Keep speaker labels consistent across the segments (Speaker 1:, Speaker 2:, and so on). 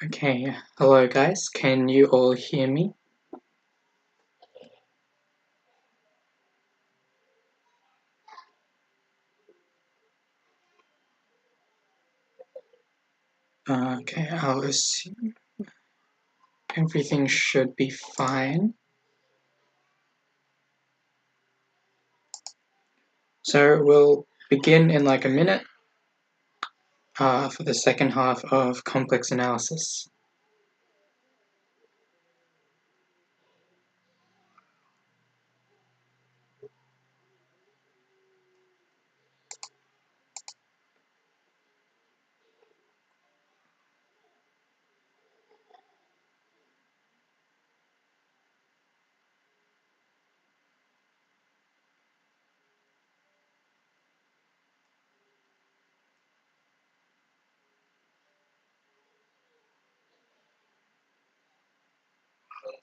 Speaker 1: Okay, hello guys, can you all hear me? Okay, I'll assume everything should be fine. So we'll begin in like a minute for the second half of complex analysis.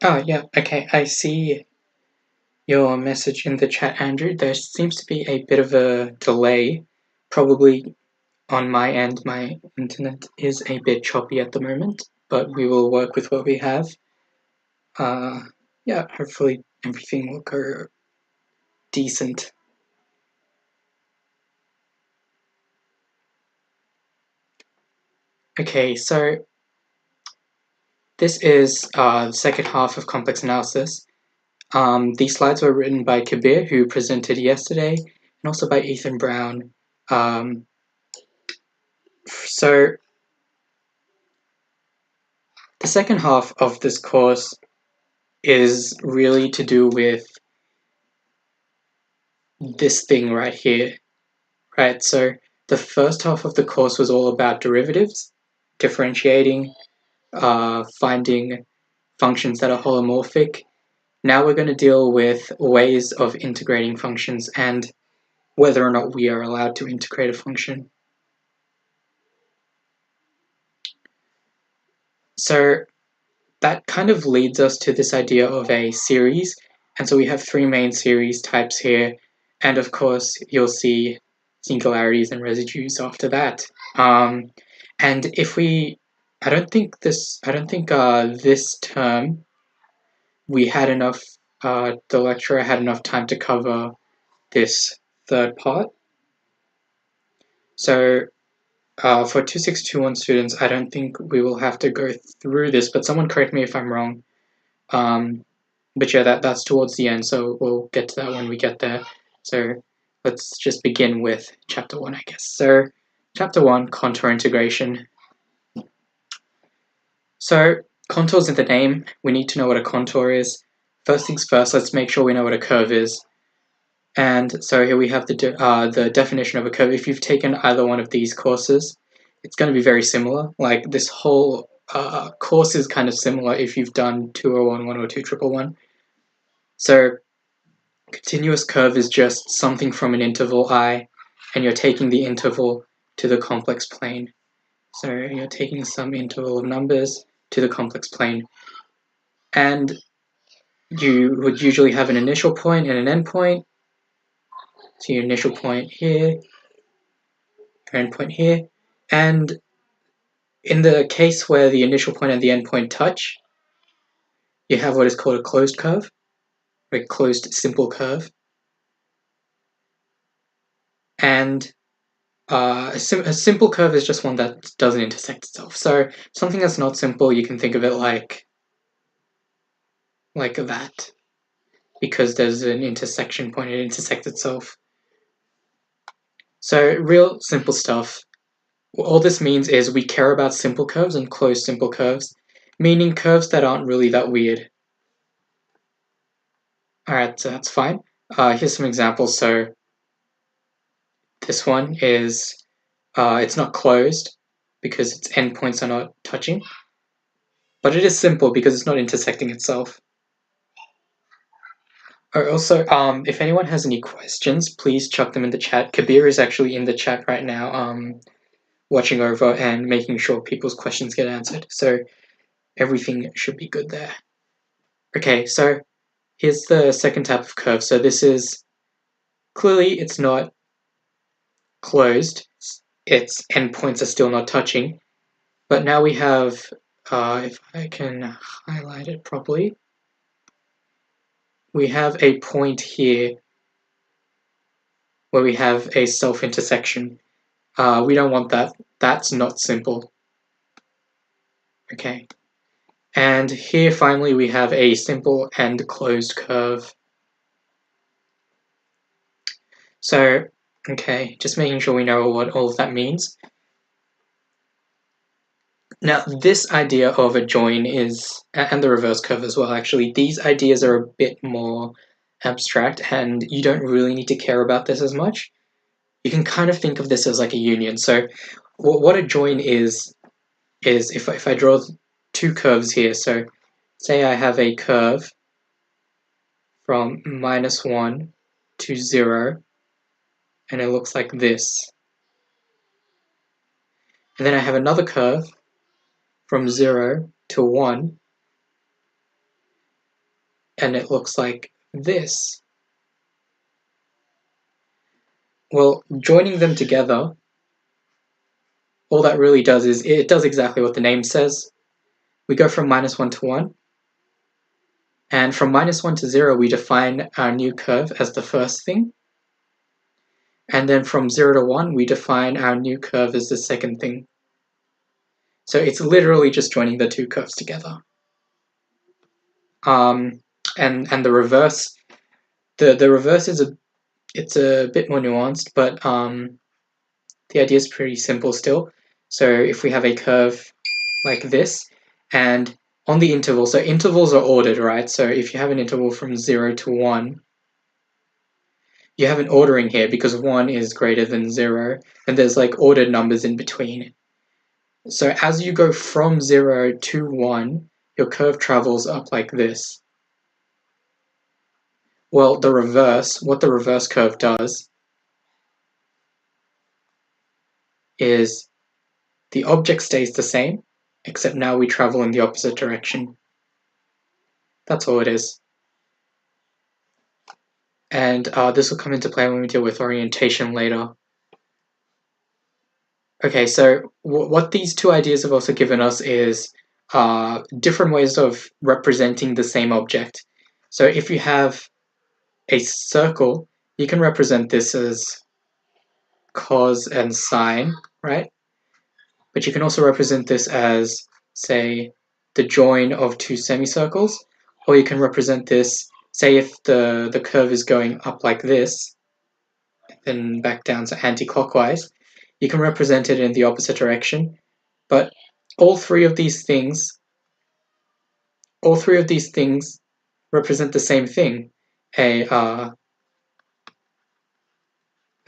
Speaker 1: Oh yeah, okay, I see your message in the chat, Andrew. There seems to be a bit of a delay, probably on my end. My internet is a bit choppy at the moment, but we will work with what we have. Yeah, hopefully everything will go decent. Okay, so this is the second half of complex analysis. These slides were written by Kabir, who presented yesterday, and also by Ethan Brown. So the second half of this course is really to do with this thing right here, right? So the first half of the course was all about derivatives, differentiating, finding functions that are holomorphic. Now we're going to deal with ways of integrating functions and whether or not we are allowed to integrate a function. So that kind of leads us to this idea of a series. And so we have three main series types here. And of course, you'll see singularities and residues after that. And if we, I don't think this term we had enough, the lecturer had enough time to cover this third part. So for 2621 students, I don't think we will have to go through this, but someone correct me if I'm wrong. But yeah, that's towards the end, so we'll get to that when we get there. So let's just begin with chapter 1, I guess. So chapter 1, contour integration. So contours in the name, we need to know what a contour is. First things first, let's make sure we know what a curve is. And so here we have the definition of a curve. If you've taken either one of these courses, it's going to be very similar. Like this whole course is kind of similar if you've done 201, 102, 111. So continuous curve is just something from an interval I, and you're taking the interval to the complex plane. So you're taking some interval of numbers to the complex plane. And you would usually have an initial point and an end point. So your initial point here, your end point here. And in the case where the initial point and the end point touch, you have what is called a closed curve, or a closed simple curve. And a simple curve is just one that doesn't intersect itself. So something that's not simple, you can think of it like that, because there's an intersection point, it intersects itself. So real simple stuff. All this means is we care about simple curves and closed simple curves, meaning curves that aren't really that weird. Alright, so that's fine. Here's some examples. So this one is, it's not closed because its endpoints are not touching, but it is simple because it's not intersecting itself. Also, if anyone has any questions, please chuck them in the chat. Kabir is actually in the chat right now, watching over and making sure people's questions get answered. So everything should be good there. Okay, so here's the second type of curve. So this is, clearly it's not closed. Its endpoints are still not touching. But now we have if I can highlight it properly, we have a point here where we have a self-intersection. We don't want that. That's not simple. Okay. And here finally we have a simple and closed curve. So, okay, just making sure we know what all of that means. Now, this idea of a join is, and the reverse curve as well, actually, these ideas are a bit more abstract and you don't really need to care about this as much. You can kind of think of this as like a union. So what a join is if I draw two curves here, so say I have a curve from -1 to 0, and it looks like this. And then I have another curve from 0 to 1, and it looks like this. Well, joining them together, all that really does is it does exactly what the name says. We go from -1 to 1, and from -1 to 0, we define our new curve as the first thing. And then from 0 to 1, we define our new curve as the second thing. So it's literally just joining the two curves together. And the reverse, the reverse is it's a bit more nuanced, but the idea is pretty simple still. So if we have a curve like this, and on the interval, so intervals are ordered, right? So if you have an interval from 0 to 1, you have an ordering here because 1 is greater than 0, and there's like ordered numbers in between. So as you go from 0 to 1, your curve travels up like this. Well, what the reverse curve does is the object stays the same, except now we travel in the opposite direction. That's all it is. And this will come into play when we deal with orientation later. Okay, so what these two ideas have also given us is different ways of representing the same object. So if you have a circle, you can represent this as cos and sine, right? But you can also represent this as, say, the join of two semicircles, or you can represent this, say if the curve is going up like this, then back down to anti-clockwise, you can represent it in the opposite direction. But all three of these things represent the same thing, a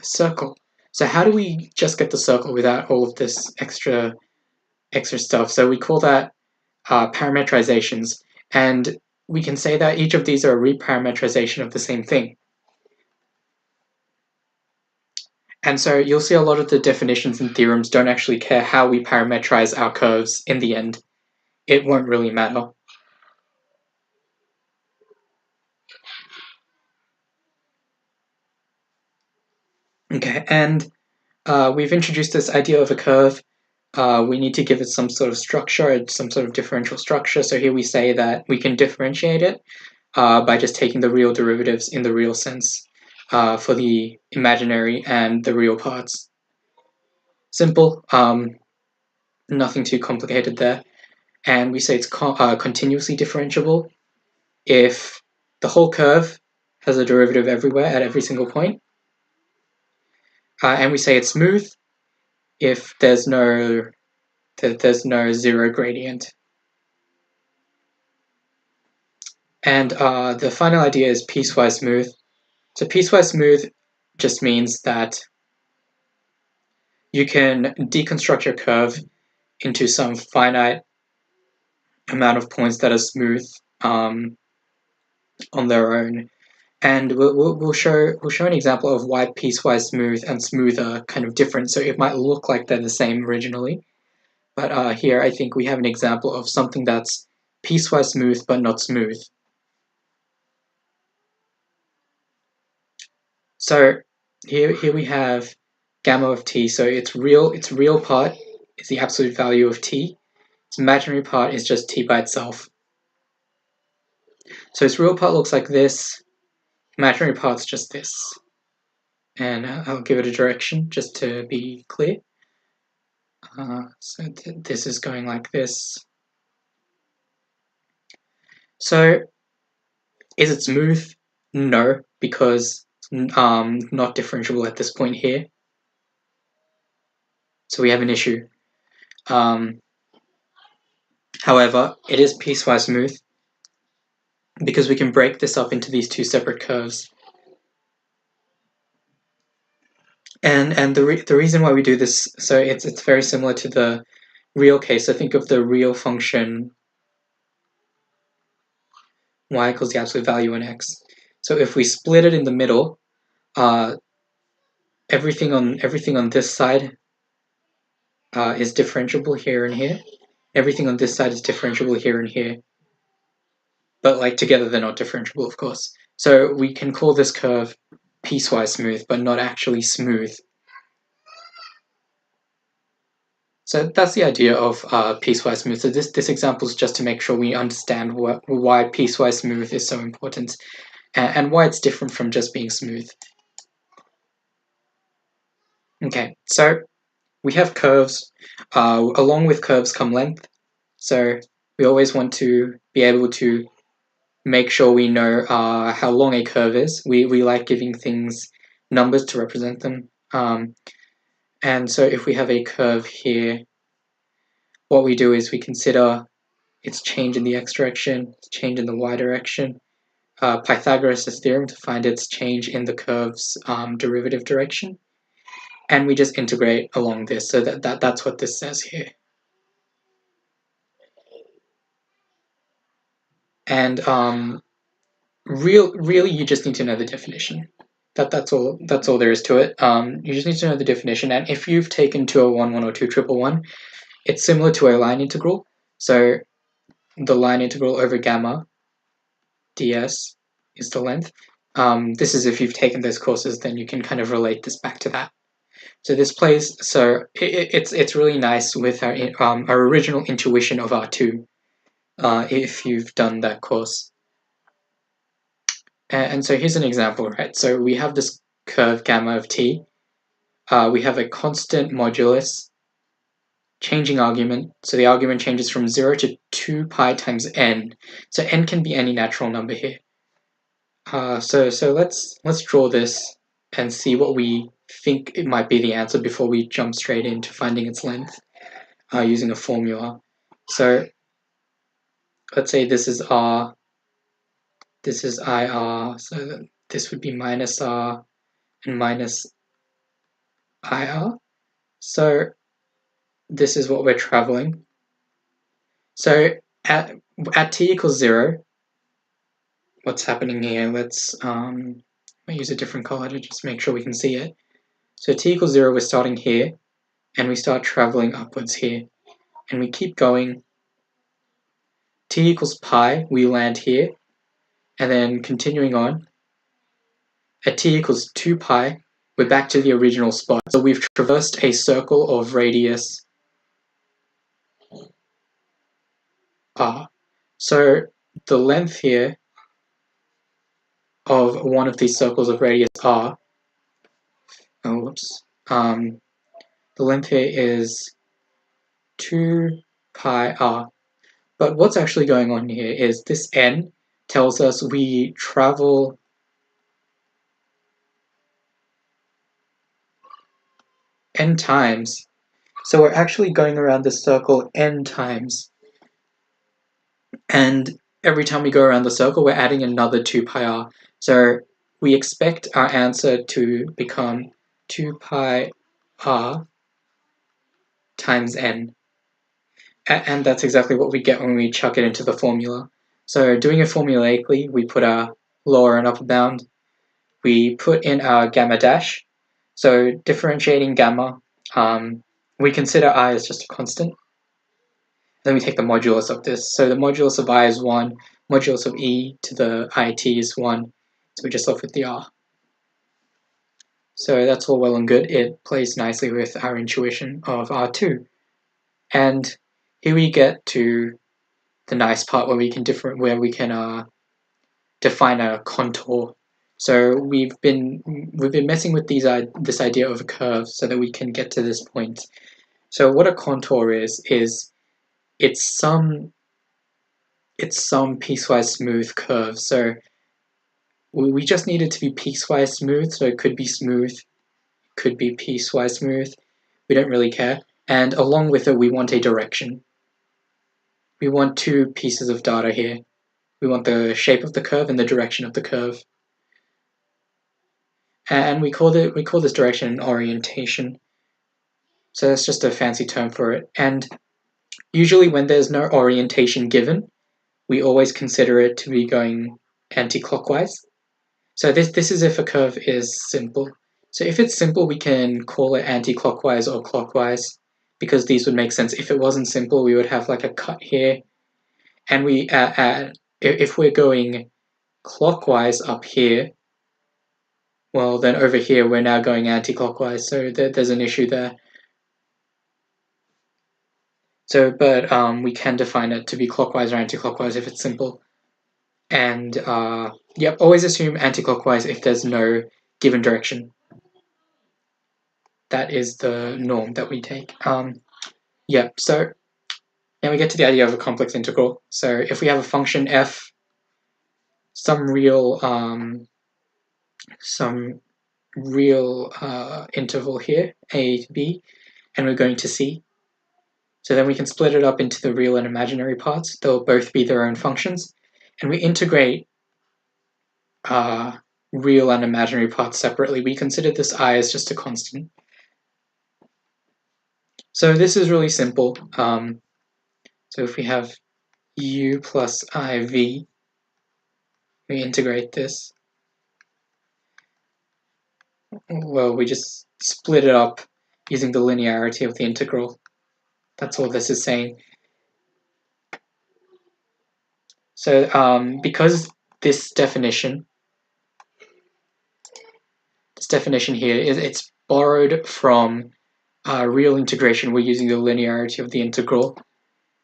Speaker 1: circle. So how do we just get the circle without all of this extra stuff? So we call that parameterizations, and we can say that each of these are a reparametrization of the same thing. And so you'll see a lot of the definitions and theorems don't actually care how we parameterize our curves in the end. It won't really matter. Okay, and we've introduced this idea of a curve. We need to give it some sort of structure, some sort of differential structure. So here we say that we can differentiate it by just taking the real derivatives in the real sense for the imaginary and the real parts. Simple, nothing too complicated there. And we say it's continuously differentiable if the whole curve has a derivative everywhere at every single point. And we say it's smooth if there's no zero gradient. And the final idea is piecewise smooth. So piecewise smooth just means that you can deconstruct your curve into some finite amount of points that are smooth on their own. And we'll show an example of why piecewise smooth and smooth are kind of different. So it might look like they're the same originally, but here I think we have an example of something that's piecewise smooth but not smooth. So here we have gamma of t. So its real part is the absolute value of t. Its imaginary part is just t by itself. So its real part looks like this. Imaginary part's just this. And I'll give it a direction just to be clear. So this is going like this. So is it smooth? No, because not differentiable at this point here. So we have an issue. However, it is piecewise smooth because we can break this up into these two separate curves. And the reason why we do this, so it's very similar to the real case. So think of the real function y equals the absolute value in x. So if we split it in the middle, everything on this side is differentiable here and here. Everything on this side is differentiable here and here. But like together they're not differentiable, of course. So we can call this curve piecewise smooth, but not actually smooth. So that's the idea of piecewise smooth. So this example is just to make sure we understand why piecewise smooth is so important and why it's different from just being smooth. Okay, so we have curves. Along with curves come length. So we always want to be able to make sure we know how long a curve is. We like giving things numbers to represent them. And so if we have a curve here, what we do is we consider its change in the x direction, its change in the y direction, Pythagoras' theorem to find its change in the curve's derivative direction, and we just integrate along this. So that's what this says here. And really, you just need to know the definition. That's all there is to it. You just need to know the definition, and if you've taken 201, 102, 111, it's similar to a line integral. So the line integral over gamma ds is the length. This is if you've taken those courses, then you can kind of relate this back to that. So this plays, so it's really nice with our original intuition of R2, if you've done that course. And so here's an example, right? So we have this curve gamma of t. We have a constant modulus, changing argument. So the argument changes from 0 to 2 pi times n. So n can be any natural number here. So let's draw this and see what we think it might be the answer before we jump straight into finding its length using a formula. So let's say this is r, this is ir, so this would be minus r and minus ir. So this is what we're traveling. So at t equals 0, what's happening here? Let's use a different color to just make sure we can see it. So t equals 0, we're starting here, and we start traveling upwards here, and we keep going. T equals pi, we land here, and then continuing on. At t equals 2 pi, we're back to the original spot. So we've traversed a circle of radius r. So the length here of one of these circles of radius r, the length here is 2 pi r. But what's actually going on here is this n tells us we travel n times. So we're actually going around this circle n times. And every time we go around the circle, we're adding another 2 pi r. So we expect our answer to become 2 pi r times n. And that's exactly what we get when we chuck it into the formula. So doing it formulaically, we put our lower and upper bound. We put in our gamma dash. So differentiating gamma, we consider I as just a constant. Then we take the modulus of this. So the modulus of I is 1, modulus of e to the it is 1. So we're just left with the r. So that's all well and good. It plays nicely with our intuition of R2. And here we get to the nice part where we can define a contour. So we've been messing with this idea of a curve so that we can get to this point. So what a contour is it's some piecewise smooth curve. So we just need it to be piecewise smooth. So it could be smooth, could be piecewise smooth. We don't really care. And along with it, we want a direction. We want two pieces of data here. We want the shape of the curve and the direction of the curve. And we call this direction an orientation. So that's just a fancy term for it. And usually when there's no orientation given, we always consider it to be going anti-clockwise. So this is if a curve is simple. So if it's simple, we can call it anti-clockwise or clockwise, because these would make sense. If it wasn't simple, we would have like a cut here. And if we're going clockwise up here, well, then over here we're now going anti-clockwise, so there's an issue there. So, but we can define it to be clockwise or anti-clockwise if it's simple. And yep, always assume anti-clockwise if there's no given direction. That is the norm that we take. Yep, so now we get to the idea of a complex integral. So if we have a function f, some real interval here, a to b, and we're going to c. So then we can split it up into the real and imaginary parts. They'll both be their own functions. And we integrate real and imaginary parts separately. We consider this I as just a constant. So this is really simple. So if we have u plus iv, we integrate this. Well, we just split it up using the linearity of the integral. That's all this is saying. So because this definition here it's borrowed from real integration, we're using the linearity of the integral.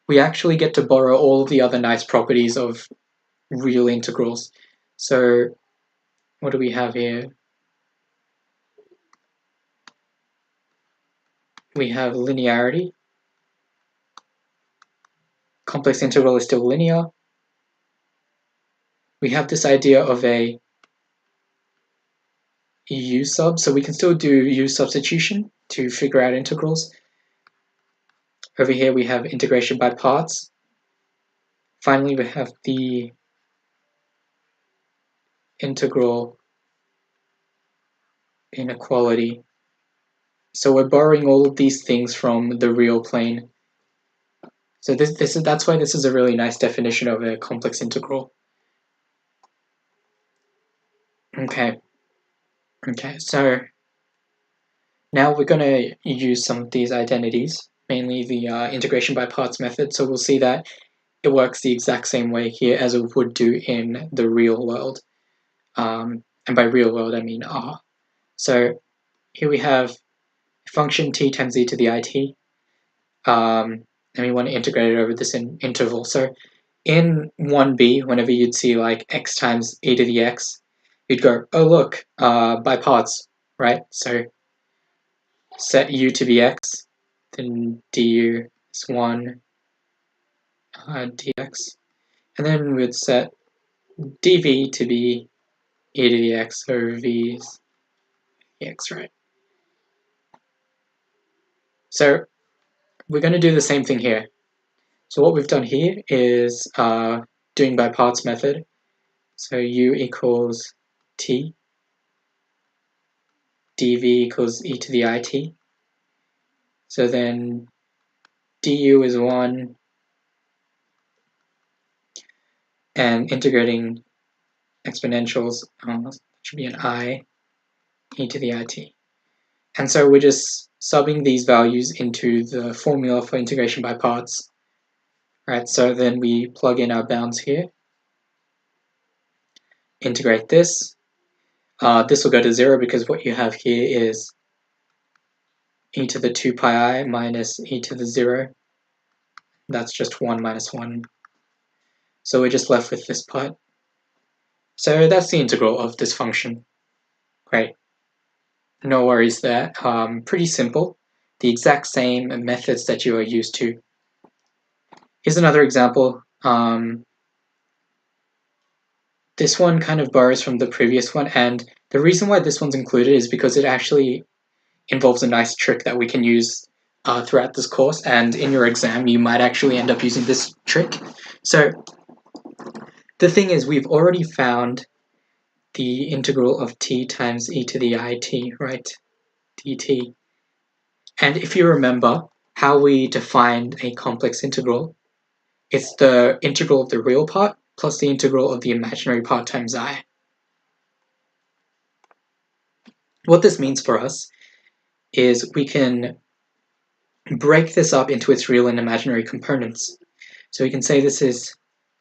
Speaker 1: We actually get to borrow all of the other nice properties of real integrals. So what do we have here? We have linearity. Complex integral is still linear. We have this idea of a u sub, so we can still do u substitution to figure out integrals. Over here we have integration by parts. Finally, we have the integral inequality. So we're borrowing all of these things from the real plane. So that's why this is a really nice definition of a complex integral. Okay, so now we're going to use some of these identities, mainly the integration by parts method. So we'll see that it works the exact same way here as it would do in the real world. And by real world, I mean R. So here we have function t times e to the it. And we want to integrate it over this interval. So in 1b, whenever you'd see like x times e to the x, you'd go, oh look, by parts, right? So set u to be x, then du is 1 dx, and then we'd set dv to be e to the x, so v is x, right? So we're going to do the same thing here. So what we've done here is doing by parts method. So u equals t, dv equals e to the it. So then du is 1, and integrating exponentials should be an I, e to the it. And so we're just subbing these values into the formula for integration by parts. Right, so then we plug in our bounds here, integrate this. This will go to 0 because what you have here is e to the 2 pi I minus e to the 0. That's just 1 minus 1. So we're just left with this part. So that's the integral of this function. Great. No worries there. Pretty simple. The exact same methods that you are used to. Here's another example. This one kind of borrows from the previous one, and the reason why this one's included is because it actually involves a nice trick that we can use throughout this course, and in your exam you might actually end up using this trick. So the thing is, we've already found the integral of t times e to the it, right? dt. And if you remember how we defined a complex integral, it's the integral of the real part plus the integral of the imaginary part times I. What this means for us is we can break this up into its real and imaginary components. So we can say this is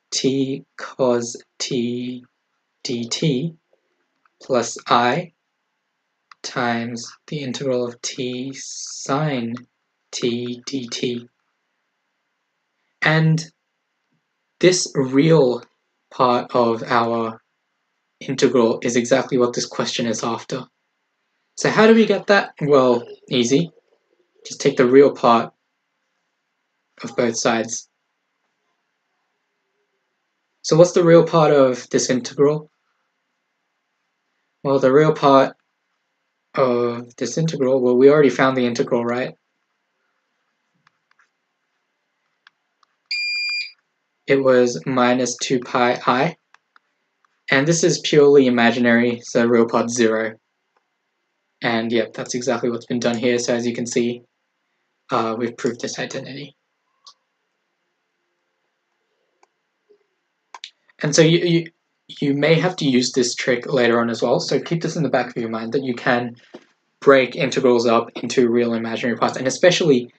Speaker 1: t cos t dt plus I times the integral of t sine t dt. And this real part of our integral is exactly what this question is after. So how do we get that? Well, easy. Just take the real part of both sides. So what's the real part of this integral? Well, the real part of this integral, well, we already found the integral, right? It was minus 2 pi I. And this is purely imaginary, so real part's 0. And yep, that's exactly what's been done here. So as you can see, we've proved this identity. And so you may have to use this trick later on as well. So keep this in the back of your mind that you can break integrals up into real and imaginary parts. And especially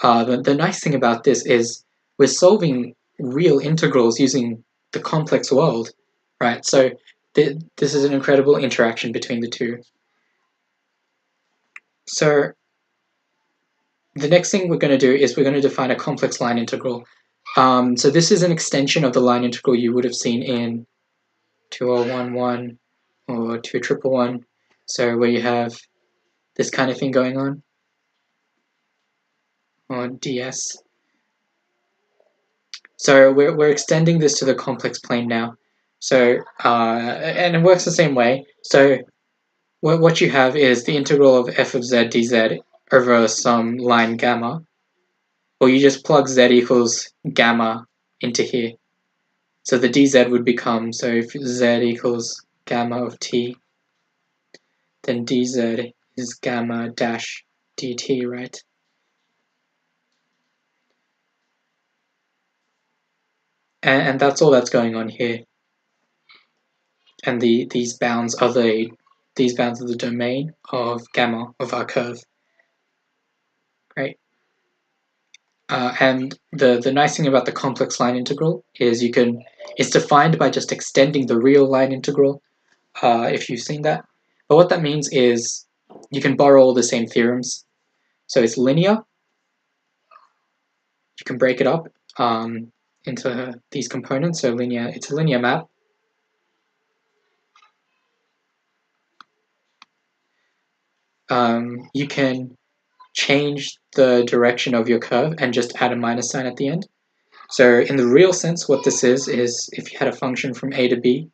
Speaker 1: the nice thing about this is we're solving real integrals using the complex world, right? So this is an incredible interaction between the two. So the next thing we're going to do is we're going to define a complex line integral. So this is an extension of the line integral you would have seen in 2011 or 2111. So where you have this kind of thing going on, or ds. So we're extending this to the complex plane now. So and it works the same way. So what you have is the integral of f of z dz over some line gamma. Or you just plug z equals gamma into here. So the dz would become, so if z equals gamma of t, then dz is gamma dash dt, right? And that's all that's going on here. And these bounds are the domain of gamma of our curve, right? And the nice thing about the complex line integral is it's defined by just extending the real line integral, if you've seen that. But what that means is you can borrow all the same theorems. So it's linear. You can break it up into these components. So it's a linear map. You can change the direction of your curve and just add a minus sign at the end. So in the real sense, what this is if you had a function from a to b,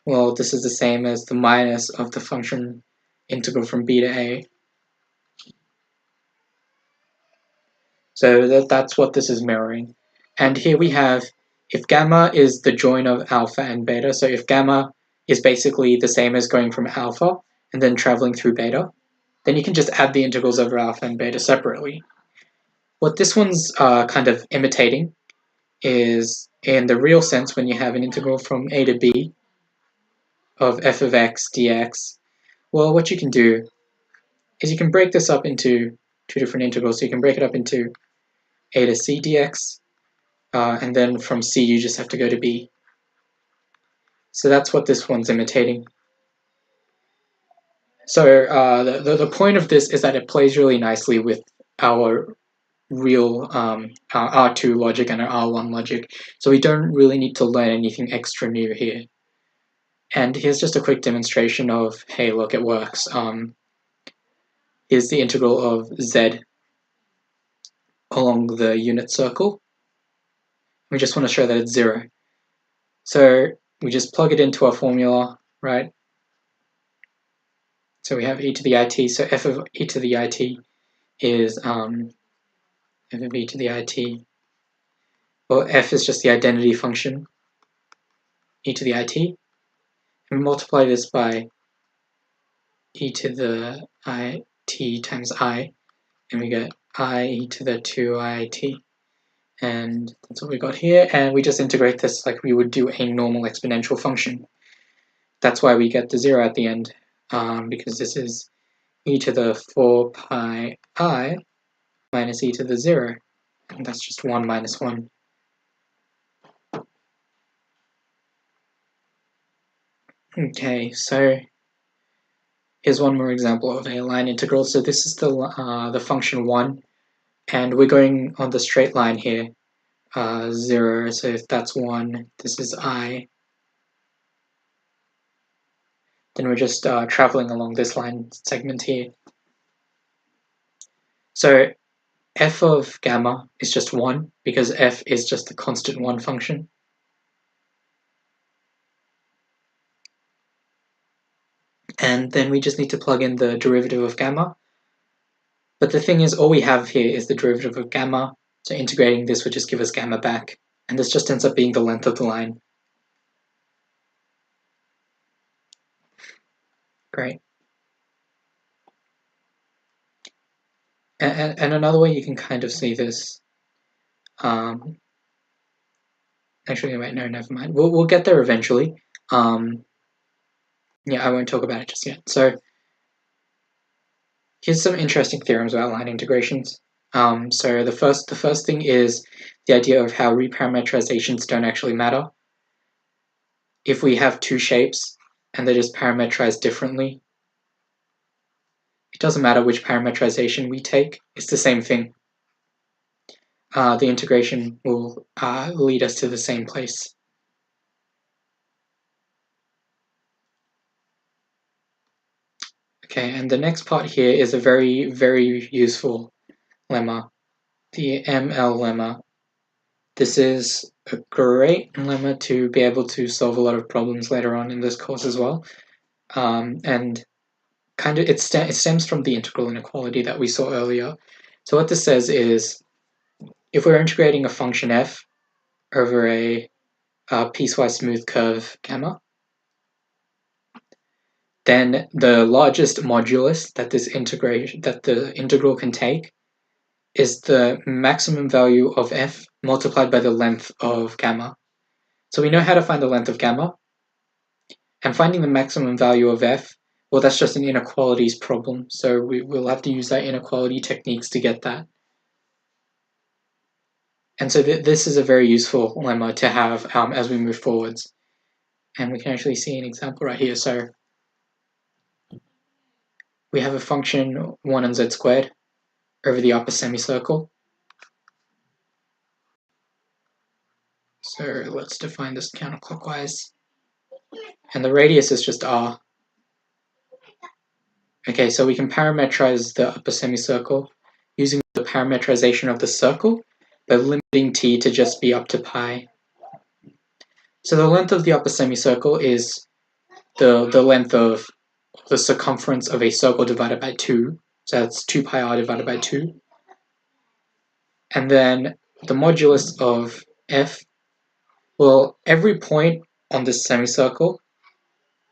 Speaker 1: well, this is the same as the minus of the function integral from b to a. So that's what this is mirroring. And here we have, if gamma is the join of alpha and beta, so if gamma is basically the same as going from alpha and then traveling through beta, then you can just add the integrals over alpha and beta separately. What this one's kind of imitating is, in the real sense, when you have an integral from a to b of f of x dx, well, what you can do is you can break this up into two different integrals. So you can break it up into a to c dx, and then from c you just have to go to b. So that's what this one's imitating. So the point of this is that it plays really nicely with our real our R2 logic and our R1 logic, so we don't really need to learn anything extra new here. And here's just a quick demonstration of, hey, look, it works. Here's the integral of z along the unit circle. We just want to show that it's 0. So we just plug it into our formula, right? So we have e to the it, so f of e to the it is f of e to the it, well, f is just the identity function, e to the it, and we multiply this by e to the it times I, and we get I e to the 2it, and that's what we got here, and we just integrate this like we would do a normal exponential function. That's why we get the 0 at the end, because this is e to the 4 pi I minus e to the 0, and that's just 1 minus 1. Okay, so here's one more example of a line integral. So this is the function 1, and we're going on the straight line here, 0, so if that's 1, this is I. Then we're just traveling along this line segment here. So f of gamma is just 1, because f is just the constant 1 function. And then we just need to plug in the derivative of gamma. But the thing is, all we have here is the derivative of gamma, so integrating this would just give us gamma back, and this just ends up being the length of the line. Great. And another way you can kind of see this, actually, wait, no, never mind. We'll get there eventually. Yeah, I won't talk about it just yet. So here's some interesting theorems about line integrations. So the first thing is the idea of how reparameterizations don't actually matter. If we have two shapes and they're just parametrized differently, it doesn't matter which parameterization we take, it's the same thing. The integration will lead us to the same place. Okay, and the next part here is a very, very useful lemma, the ML lemma. This is a great lemma to be able to solve a lot of problems later on in this course as well. And kind of it stems from the integral inequality that we saw earlier. So what this says is, if we're integrating a function f over a piecewise smooth curve gamma, then the largest modulus that the integral can take is the maximum value of f multiplied by the length of gamma. So we know how to find the length of gamma, and finding the maximum value of f, well, that's just an inequalities problem, so we'll have to use that inequality techniques to get that. And so this is a very useful lemma to have as we move forwards. And we can actually see an example right here. So we have a function 1 on z squared over the upper semicircle. So let's define this counterclockwise. And the radius is just r. Okay, so we can parameterize the upper semicircle using the parameterization of the circle by limiting t to just be up to pi. So the length of the upper semicircle is the length of the circumference of a circle divided by 2. So that's 2 pi r divided by 2. And then the modulus of f, well, every point on this semicircle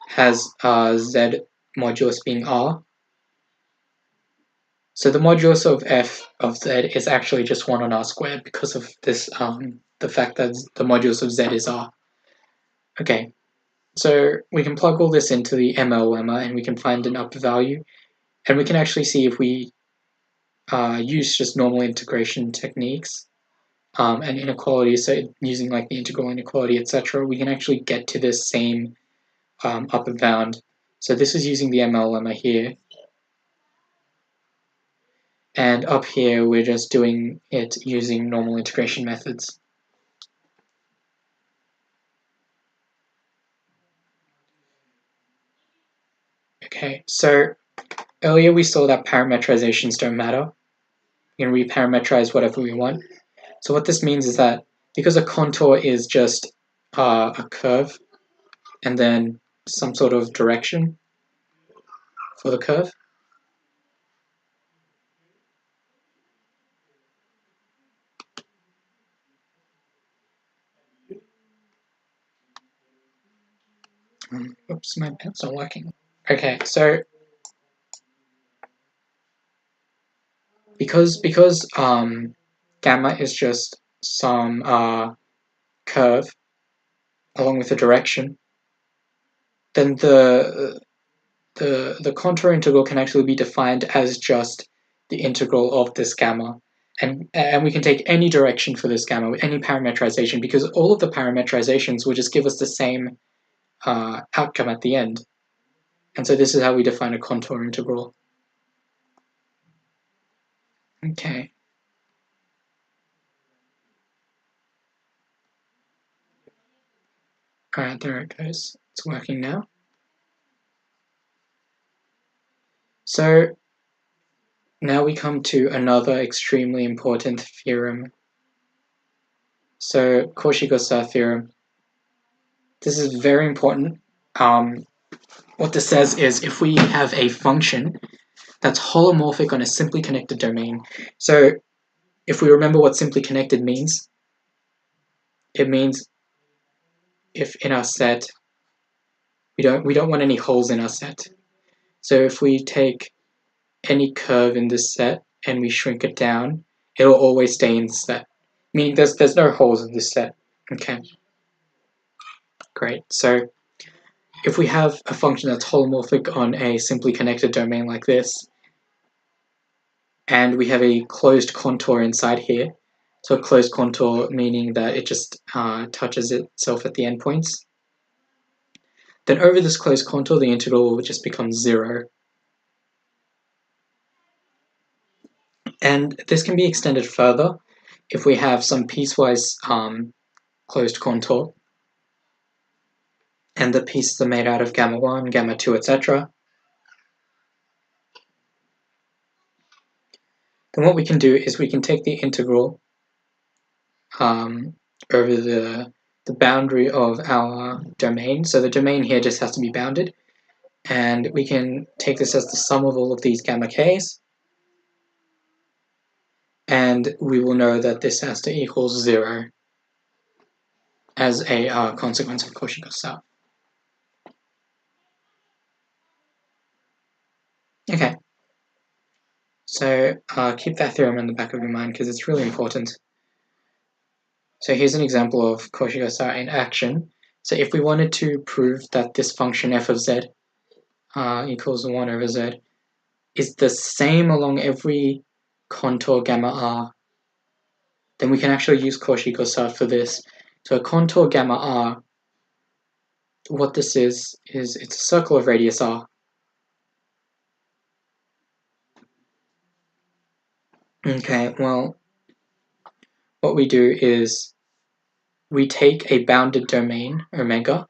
Speaker 1: has z modulus being r. So the modulus of f of z is actually just 1 on r squared because of this, the fact that the modulus of z is r. Okay, so we can plug all this into the ML lemma and we can find an upper value. And we can actually see if we use just normal integration techniques and inequalities, so using like the integral inequality, etc., we can actually get to this same upper bound. So this is using the ML lemma here. and up here we're just doing it using normal integration methods. Okay, so earlier we saw that parameterizations don't matter. We can reparameterize whatever we want. So what this means is that because a contour is just a curve and then some sort of direction for the curve, oops, my pen's not working. Okay, so because gamma is just some curve along with a direction, then the contour integral can actually be defined as just the integral of this gamma. And we can take any direction for this gamma with any parameterization, because all of the parameterizations will just give us the same outcome at the end. And so this is how we define a contour integral. Okay. Alright, there it goes. It's working now. So now we come to another extremely important theorem. So Cauchy-Gaussat theorem. This is very important. What this says is if we have a function that's holomorphic on a simply connected domain. So if we remember what simply connected means, it means if in our set we don't want any holes in our set. So if we take any curve in this set and we shrink it down, it'll always stay in the set. Meaning there's no holes in this set. Okay. Great. So if we have a function that's holomorphic on a simply connected domain like this, and we have a closed contour inside here, so a closed contour meaning that it just touches itself at the endpoints, then over this closed contour the integral will just become 0. And this can be extended further if we have some piecewise closed contour, and the pieces are made out of gamma 1, gamma 2, etc. Then what we can do is we can take the integral over the boundary of our domain. So the domain here just has to be bounded, and we can take this as the sum of all of these gamma k's, and we will know that this has to equal 0 as a consequence of Cauchy-Gaussat. Okay, so keep that theorem in the back of your mind because it's really important. So here's an example of Cauchy-Gaussat in action. So if we wanted to prove that this function f of z equals 1 over z is the same along every contour gamma r, then we can actually use Cauchy-Gaussat for this. So a contour gamma r, what this is it's a circle of radius r. Okay, well, what we do is we take a bounded domain, omega.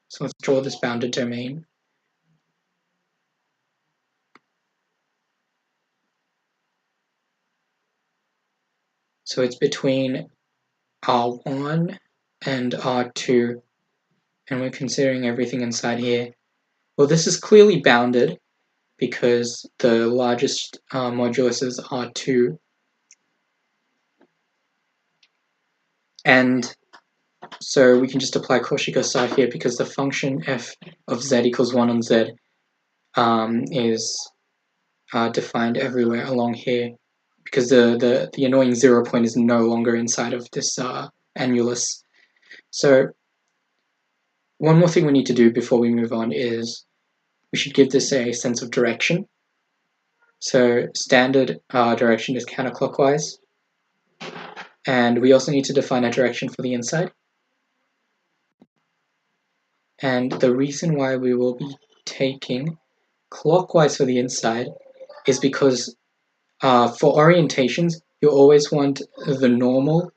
Speaker 1: So let's draw this bounded domain. So it's between R1 and R2, and we're considering everything inside here. Well, this is clearly bounded because the largest modulus is R2. And so we can just apply Cauchy-Gaussat here because the function f of z equals 1 on z is defined everywhere along here because the annoying 0 point is no longer inside of this annulus. So one more thing we need to do before we move on is we should give this a sense of direction. So standard direction is counterclockwise. And we also need to define a direction for the inside. And the reason why we will be taking clockwise for the inside is because for orientations, you always want the normal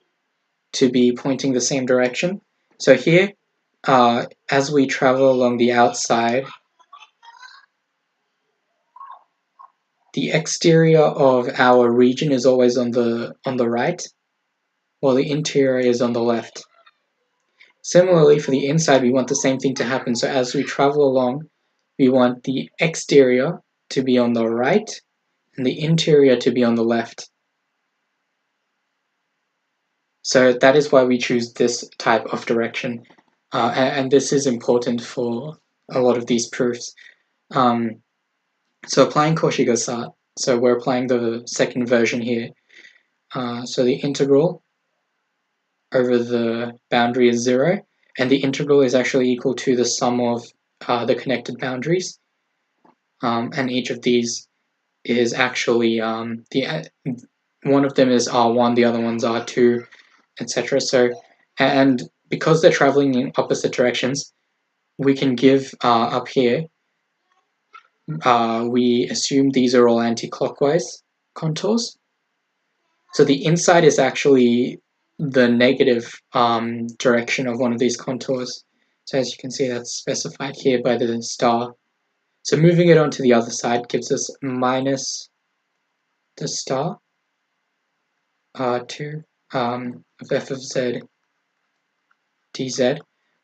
Speaker 1: to be pointing the same direction. So here, as we travel along the outside, the exterior of our region is always on the right, while the interior is on the left. Similarly, for the inside, we want the same thing to happen. So as we travel along, we want the exterior to be on the right and the interior to be on the left. So that is why we choose this type of direction. And this is important for a lot of these proofs. So applying Cauchy Gaussat. So we're applying the second version here. So the integral over the boundary is 0, and the integral is actually equal to the sum of the connected boundaries. And each of these is actually one of them is R1, the other one's R2, etc. So, and because they're traveling in opposite directions, we can give up here, we assume these are all anti-clockwise contours. So the inside is actually the negative direction of one of these contours. So as you can see, that's specified here by the star. So moving it on to the other side gives us minus the star 2 of f of z dz.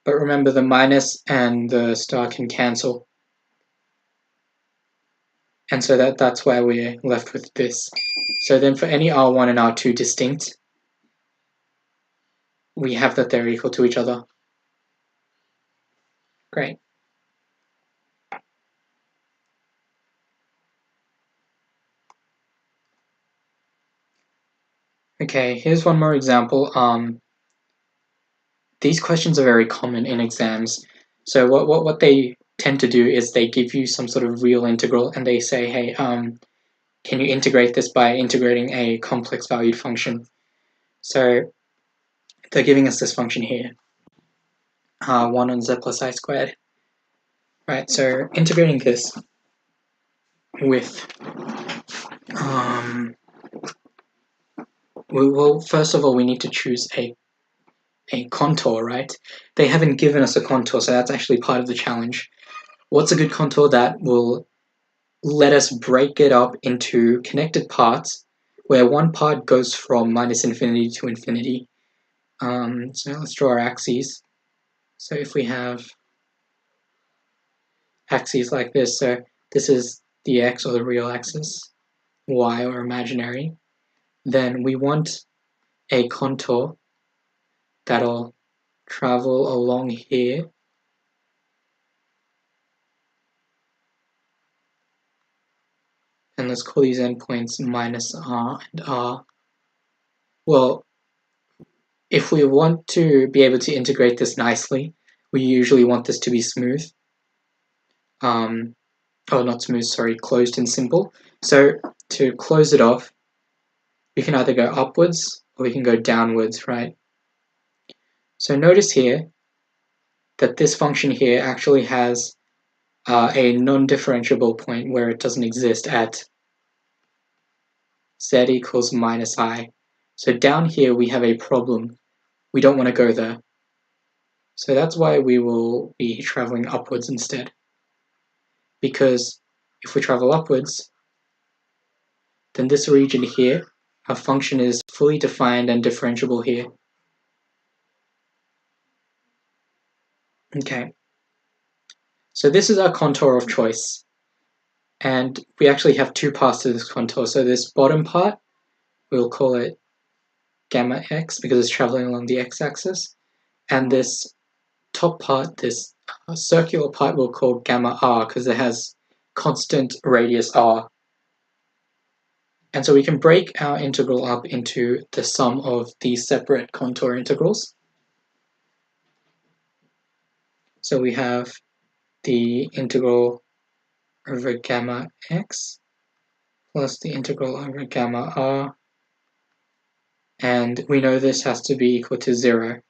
Speaker 1: But remember, the minus and the star can cancel. And so that's why we're left with this. So then for any R1 and R2 distinct, we have that they're equal to each other. Great. Okay, here's one more example. These questions are very common in exams. So what they tend to do is they give you some sort of real integral and they say, hey, can you integrate this by integrating a complex valued function? So they're giving us this function here, 1 on z plus I squared. Right, so integrating this with, well, first of all, we need to choose a contour, right? They haven't given us a contour, so that's actually part of the challenge. What's a good contour that will let us break it up into connected parts where one part goes from minus infinity to infinity? So let's draw our axes. So if we have axes like this, so this is the x or the real axis, y or imaginary, then we want a contour that'll travel along here and let's call these endpoints minus r and r. Well, if we want to be able to integrate this nicely, we usually want this to be smooth. Oh, not smooth, sorry, closed and simple. So to close it off, we can either go upwards or we can go downwards, right? So notice here that this function here actually has a non-differentiable point where it doesn't exist at z equals minus I. So down here we have a problem. We don't want to go there. So that's why we will be traveling upwards instead. Because if we travel upwards, then this region here, our function is fully defined and differentiable here. Okay. So this is our contour of choice. And we actually have two parts to this contour. So this bottom part, we'll call it gamma x because it's traveling along the x-axis. And this top part, this circular part, we'll call gamma r because it has constant radius r. And so we can break our integral up into the sum of these separate contour integrals. So we have the integral over gamma x plus the integral over gamma r. And we know this has to be equal to 0.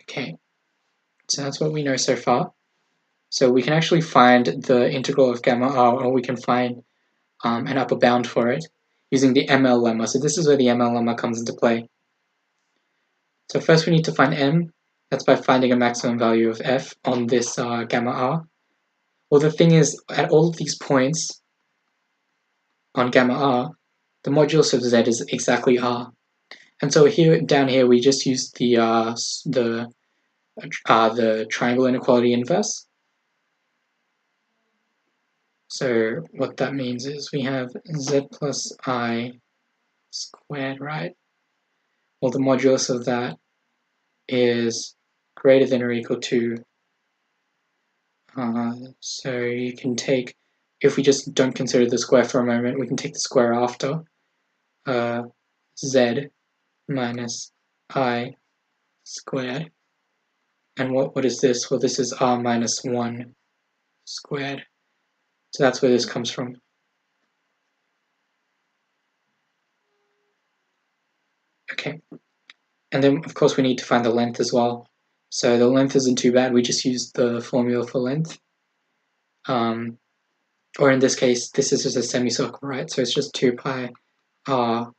Speaker 1: Okay, so that's what we know so far. So we can actually find the integral of gamma r, or we can find an upper bound for it using the ML lemma. So this is where the ML lemma comes into play. So first we need to find m. That's by finding a maximum value of f on this gamma r. Well, the thing is, at all of these points on gamma r, the modulus of z is exactly r. And so here, down here, we just use the triangle inequality inverse. So what that means is we have z plus I squared, right? Well, the modulus of that is greater than or equal to, so you can take, if we just don't consider the square for a moment, we can take the square after, z minus I squared. And what is this? Well, this is r minus 1 squared. So that's where this comes from. Okay. And then, of course, we need to find the length as well. So the length isn't too bad. We just use the formula for length. Or in this case, this is just a semicircle, right? So it's just 2 pi r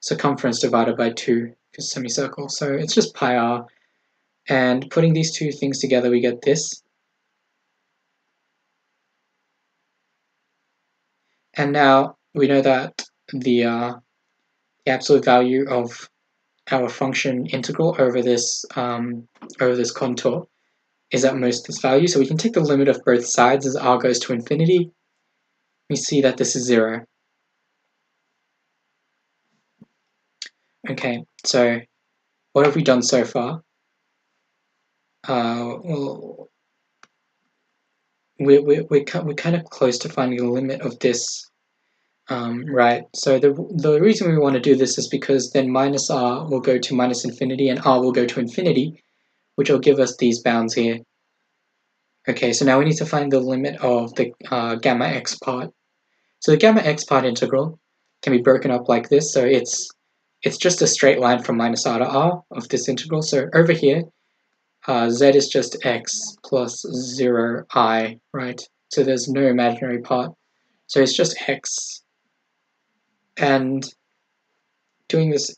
Speaker 1: circumference divided by 2, because semicircle. So it's just pi r. And putting these two things together, we get this. And now we know that the absolute value of our function integral over this contour is at most this value. So we can take the limit of both sides as r goes to infinity. We see that this is 0. Okay, so what have we done so far? Well, we're kind of close to finding the limit of this, right? So the reason we want to do this is because then minus r will go to minus infinity and r will go to infinity, which will give us these bounds here. Okay, so now we need to find the limit of the gamma x part. So the gamma x part integral can be broken up like this. So it's just a straight line from minus r to r of this integral. So over here, z is just x plus 0I, right? So there's no imaginary part. So it's just x. And doing this,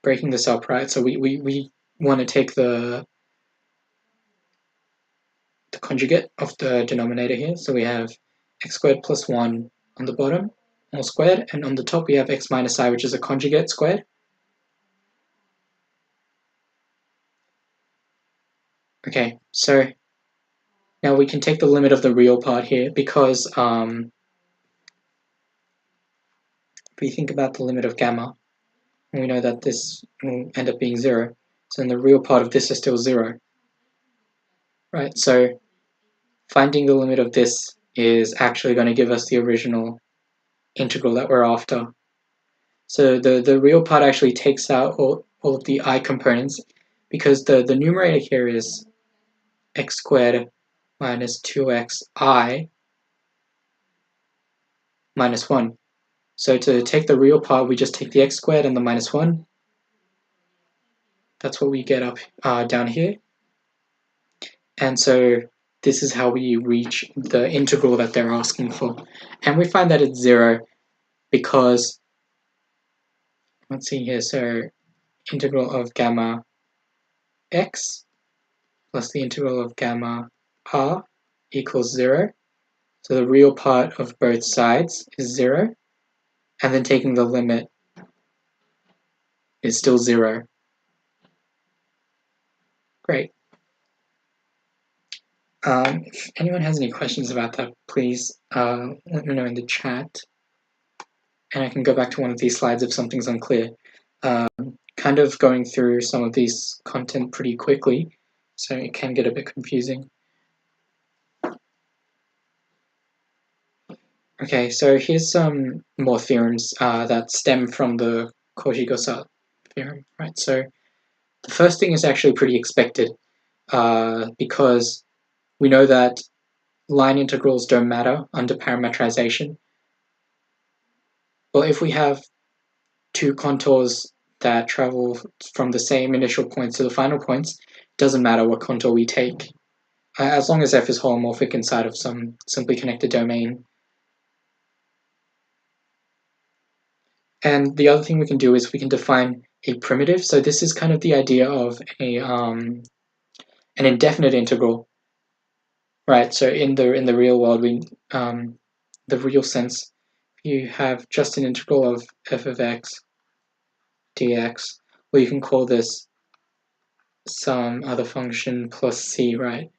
Speaker 1: breaking this up, right? So we want to take the conjugate of the denominator here. So we have x squared plus 1 on the bottom, all squared, and on the top we have x minus I, which is a conjugate squared. Okay, so now we can take the limit of the real part here because if we think about the limit of gamma, we know that this will end up being 0. So then the real part of this is still 0. Right, so finding the limit of this is actually going to give us the original integral that we're after. So the real part actually takes out all of the I components because the numerator here is x squared minus 2xi minus 1. So to take the real part, we just take the x squared and the minus 1. That's what we get up down here. And so this is how we reach the integral that they're asking for. And we find that it's 0 because, let's see here, so integral of gamma x plus the integral of gamma r equals 0. So the real part of both sides is 0. And then taking the limit is still 0. Great. If anyone has any questions about that, please let me know in the chat. And I can go back to one of these slides if something's unclear. Kind of going through some of these content pretty quickly, so it can get a bit confusing. Okay, so here's some more theorems that stem from the Cauchy-Gaussat theorem, right? So the first thing is actually pretty expected because we know that line integrals don't matter under parameterization. Well, if we have two contours that travel from the same initial points to the final points, it doesn't matter what contour we take. as long as f is holomorphic inside of some simply connected domain. And the other thing we can do is we can define a primitive. So this is kind of the idea of an indefinite integral, right? So in the real world, the real sense, you have just an integral of f of x dx, or you can call this some other function plus c, right?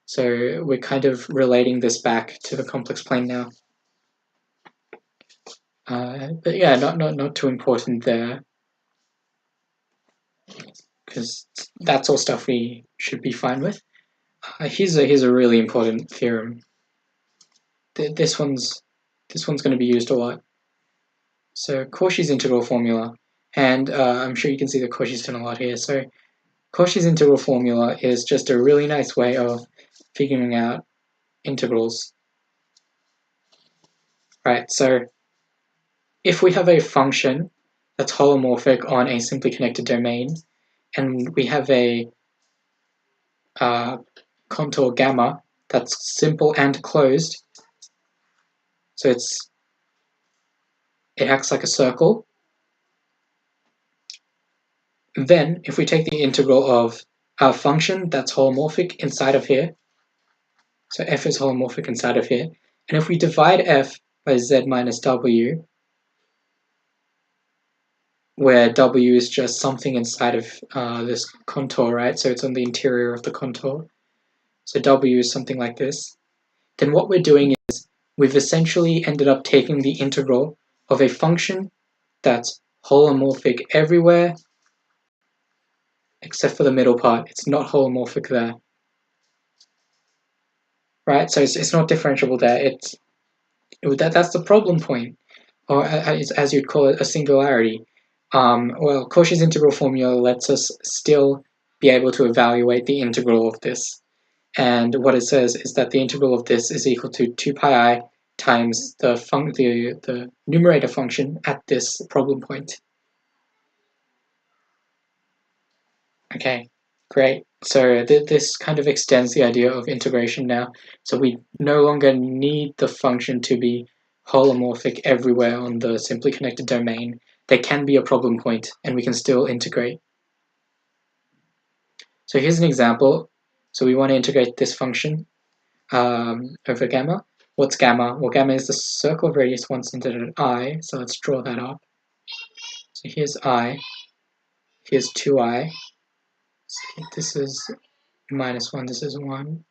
Speaker 1: So we're kind of relating this back to the complex plane now. But yeah, not too important there, because that's all stuff we should be fine with. Here's a really important theorem. This one's going to be used a lot. So Cauchy's integral formula, and I'm sure you can see that Cauchy's done a lot here. So Cauchy's integral formula is just a really nice way of figuring out integrals. Right, so if we have a function that's holomorphic on a simply connected domain, and we have a contour gamma that's simple and closed, so it acts like a circle, then if we take the integral of our function that's holomorphic inside of here, so f is holomorphic inside of here, and if we divide f by z minus w, where w is just something inside of this contour, right? So it's on the interior of the contour. So w is something like this. Then what we're doing is we've essentially ended up taking the integral of a function that's holomorphic everywhere except for the middle part. It's not holomorphic there. Right? So it's not differentiable there. That's the problem point, or as you'd call it, a singularity. Well, Cauchy's integral formula lets us still be able to evaluate the integral of this. And what it says is that the integral of this is equal to 2 pi I times the numerator function at this problem point. Okay, great. So this kind of extends the idea of integration now. So we no longer need the function to be holomorphic everywhere on the simply connected domain. There can be a problem point, and we can still integrate. So here's an example. So we want to integrate this function over gamma. What's gamma? Well, gamma is the circle of radius 1 centered at I, so let's draw that up. So here's I, here's 2I, so this is -1, this is 1.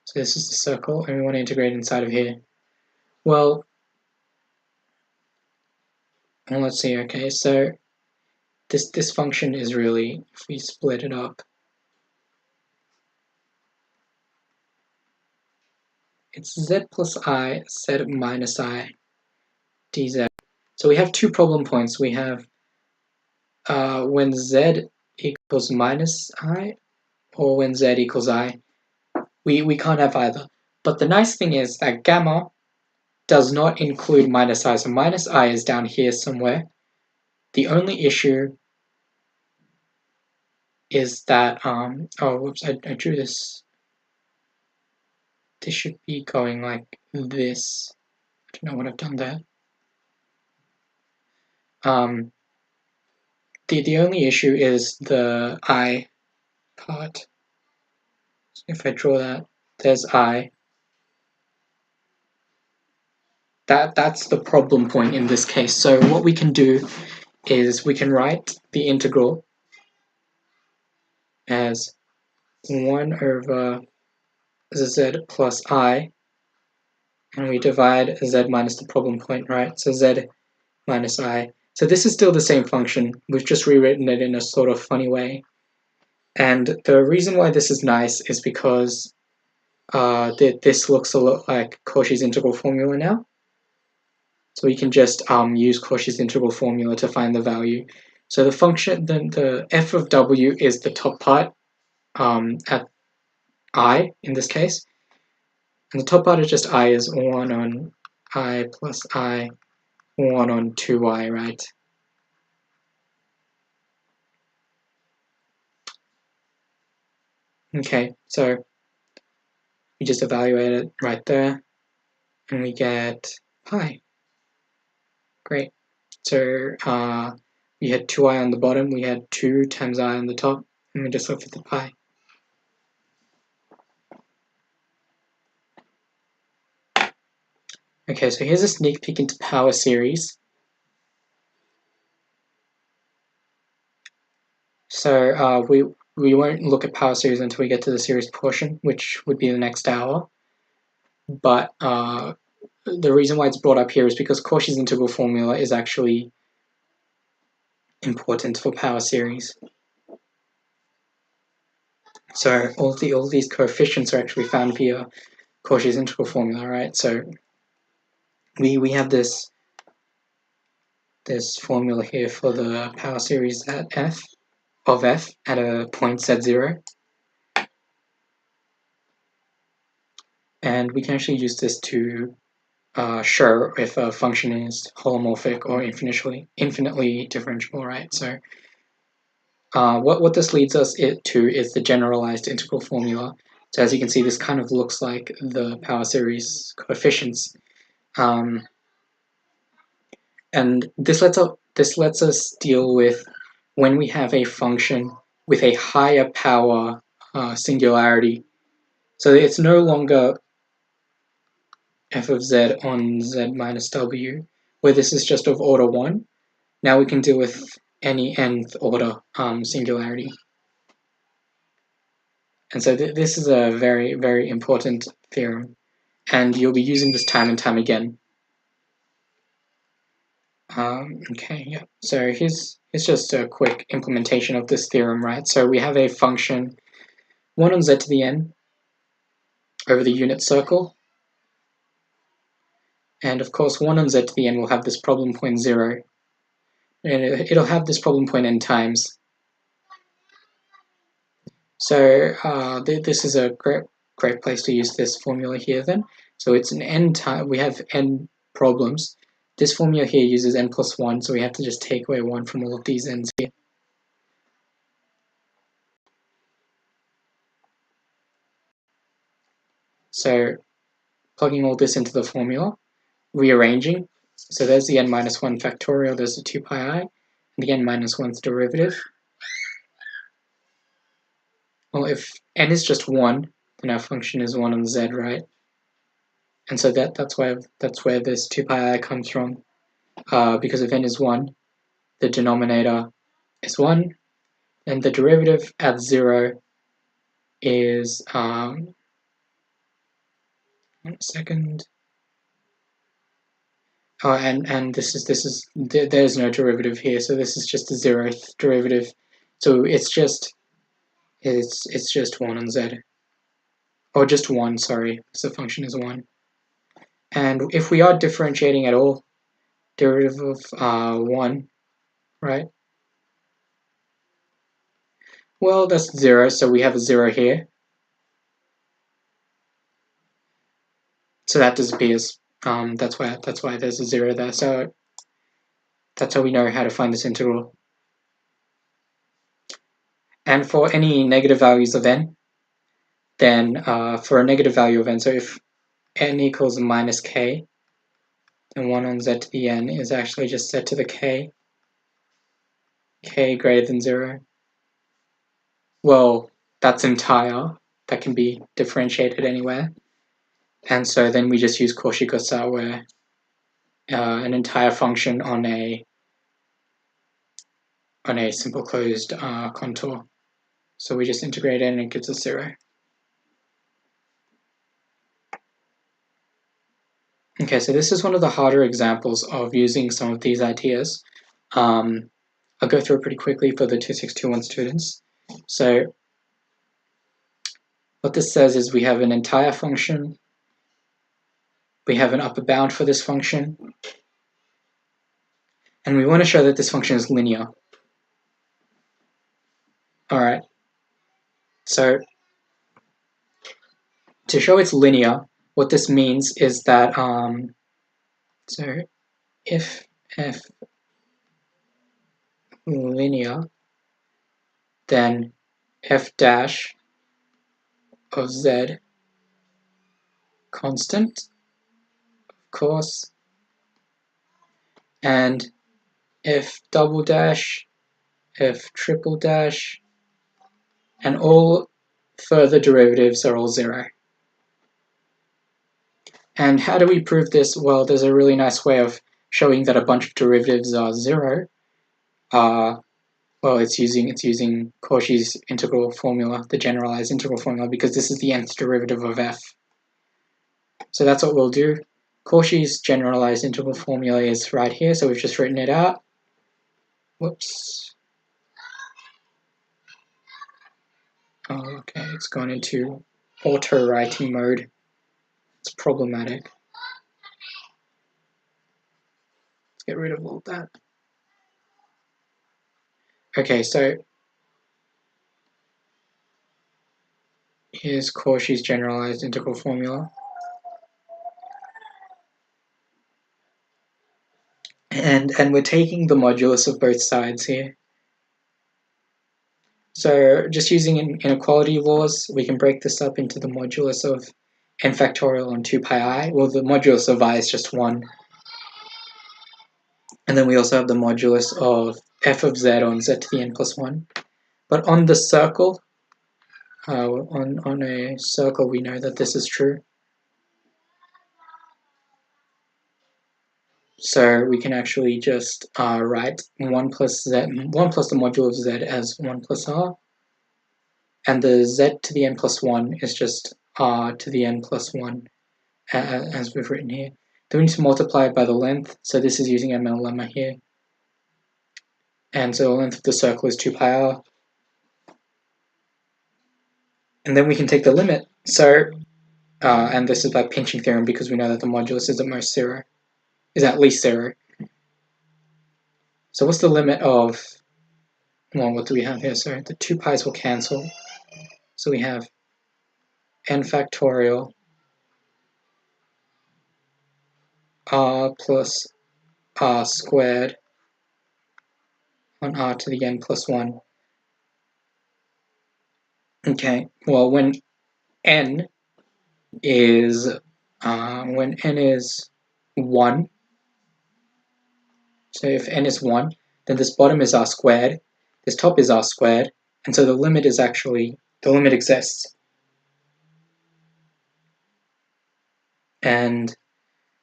Speaker 1: So this is the circle, and we want to integrate inside of here. Well, let's see, okay, so this function is really, if we split it up, it's z plus I, z minus I, dz. So we have two problem points. We have when z equals minus I, or when z equals I. We can't have either. But the nice thing is that gamma does not include minus I, so minus I is down here somewhere. The only issue is that, oh, whoops, I drew this. This should be going like this. I don't know what I've done there. The only issue is the I part. So if I draw that, there's I. That's the problem point in this case. So what we can do is we can write the integral as 1 over z plus I, and we divide z minus the problem point, right? So z minus I. So this is still the same function. We've just rewritten it in a sort of funny way. And the reason why this is nice is because this looks a lot like Cauchy's integral formula now. So we can just use Cauchy's integral formula to find the value. So the function, the f of w is the top part at I in this case. And the top part of just I is 1 on I plus I, 1 on 2I, right? Okay, so we just evaluate it right there, and we get pi. Great. So we had 2i on the bottom, we had 2 times I on the top, and we just looked at the pi. Okay, so here's a sneak peek into power series. So we won't look at power series until we get to the series portion, which would be the next hour. But the reason why it's brought up here is because Cauchy's integral formula is actually important for power series. So all these coefficients are actually found via Cauchy's integral formula, right? So we have this formula here for the power series at f at a point z0, and we can actually use this to show if a function is holomorphic or infinitely differentiable, right? So what this leads us to is the generalized integral formula. So as you can see, this kind of looks like the power series coefficients, and this lets us deal with when we have a function with a higher power singularity. So it's no longer f of z on z minus w, where this is just of order 1. Now we can deal with any nth order singularity. And so this is a very, very important theorem, and you'll be using this time and time again. Okay, yeah. So here's just a quick implementation of this theorem, right? So we have a function 1 on z to the n over the unit circle, and of course 1 on z to the n will have this problem point 0, and it'll have this problem point n times. So this is a great place to use this formula here then. So it's an n time, we have n problems. This formula here uses n plus 1, so we have to just take away 1 from all of these n's here. So plugging all this into the formula, rearranging. So there's the n minus 1 factorial, there's the 2 pi I, and the n minus 1's derivative. Well, if n is just 1, then our function is 1 on z, right? And so that's where this 2 pi I comes from. Because if n is 1, the denominator is 1, and the derivative at 0 is, 1 second. Oh, and there's no derivative here, so this is just the 0th derivative. So it's just 1 on z. Or just 1, sorry, so the function is 1. And if we are differentiating at all, derivative of 1, right? Well, that's 0, so we have a 0 here. So that disappears. That's why there's a 0 there. So that's how we know how to find this integral. And for any negative values of n, then for a negative value of n, so if n equals minus k, then 1 on z to the n is actually just z to the k greater than 0. Well, that's entire. That can be differentiated anywhere. And so then we just use Cauchy-Gaussat, where an entire function on a simple closed contour. So we just integrate it and it gives us 0. Okay, so this is one of the harder examples of using some of these ideas. I'll go through it pretty quickly for the 2621 students. So what this says is we have an entire function, we have an upper bound for this function, and we want to show that this function is linear. All right, so to show it's linear, what this means is that, so if f linear, then f dash of z constant, of course, and f double dash, f triple dash, and all further derivatives are all 0. And how do we prove this? Well, there's a really nice way of showing that a bunch of derivatives are 0. Well, it's using Cauchy's integral formula, the generalized integral formula, because this is the nth derivative of f. So that's what we'll do. Cauchy's generalized integral formula is right here, so we've just written it out. Whoops. Oh, okay, it's gone into auto-writing mode. It's problematic. Let's get rid of all that. Okay, so here's Cauchy's generalized integral formula. And we're taking the modulus of both sides here. So just using inequality laws, we can break this up into the modulus of n factorial on 2 pi I. Well, the modulus of I is just 1. And then we also have the modulus of f of z on z to the n plus 1. But on the circle, on a circle, we know that this is true. So we can actually just write 1 plus the modulo of z as 1 plus r. And the z to the n plus 1 is just r to the n plus 1, as we've written here. Then we need to multiply it by the length, so this is using ML lemma here. And so the length of the circle is 2 pi r. And then we can take the limit. So, and this is by pinching theorem, because we know that the modulus is at most 0, is at least 0. So what's the limit of, well, what do we have here? So the 2 pi's will cancel. So we have n factorial r plus r squared on r to the n plus 1. Okay, well, when n is 1, so if n is 1, then this bottom is r squared, this top is r squared, and so the limit exists. And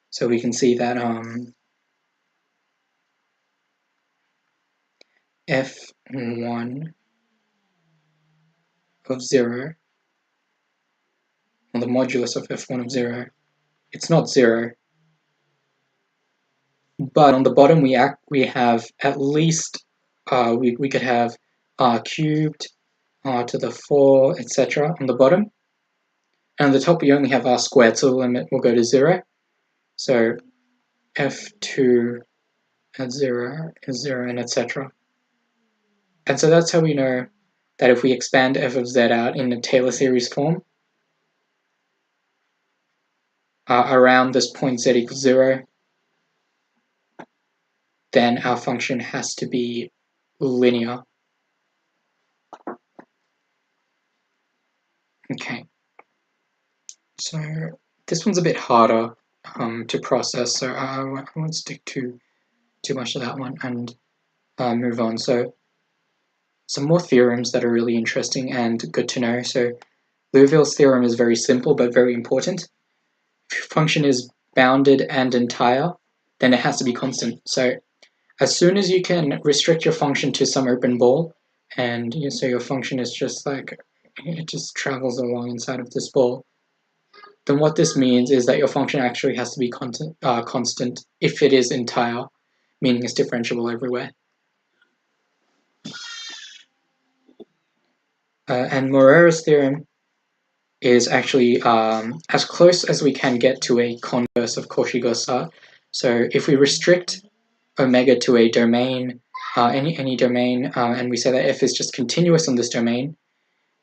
Speaker 1: so we can see that f1 of 0, well, the modulus of f1 of 0, it's not 0, but on the bottom we have at least, we could have r cubed, r to the 4, etc. on the bottom. And on the top we only have r squared, so the limit will go to 0. So f2 at 0 is 0, and etc. And so that's how we know that if we expand f of z out in the Taylor series form, around this point z equals 0, then our function has to be linear. Okay, so this one's a bit harder to process, so I won't stick too much to that one and move on. So some more theorems that are really interesting and good to know. So Liouville's theorem is very simple but very important. If your function is bounded and entire, then it has to be constant. So as soon as you can restrict your function to some open ball, and so your function is just like, it just travels along inside of this ball, then what this means is that your function actually has to be constant if it is entire, meaning it's differentiable everywhere. And Morera's theorem is actually as close as we can get to a converse of Cauchy-Gaussat. So if we restrict omega to a domain, any domain, and we say that f is just continuous on this domain,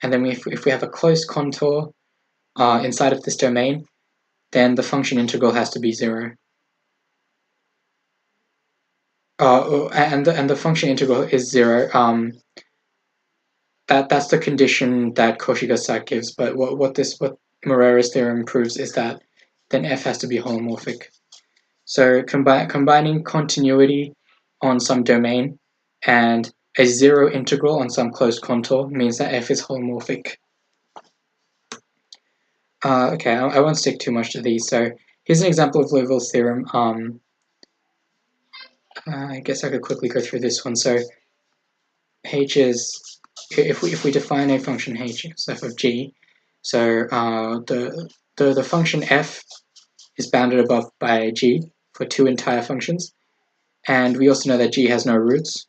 Speaker 1: and then if we have a closed contour inside of this domain, then the function integral has to be 0. And the function integral is 0 that's the condition that Cauchy-Gasset gives. But what Morera's theorem proves is that then f has to be holomorphic. So combining continuity on some domain and a zero integral on some closed contour means that f is holomorphic. Okay, I won't stick too much to these. So here's an example of Liouville's theorem. I guess I could quickly go through this one. So h is, if we define a function h as f of g, so the function f is bounded above by g for two entire functions, and we also know that g has no roots,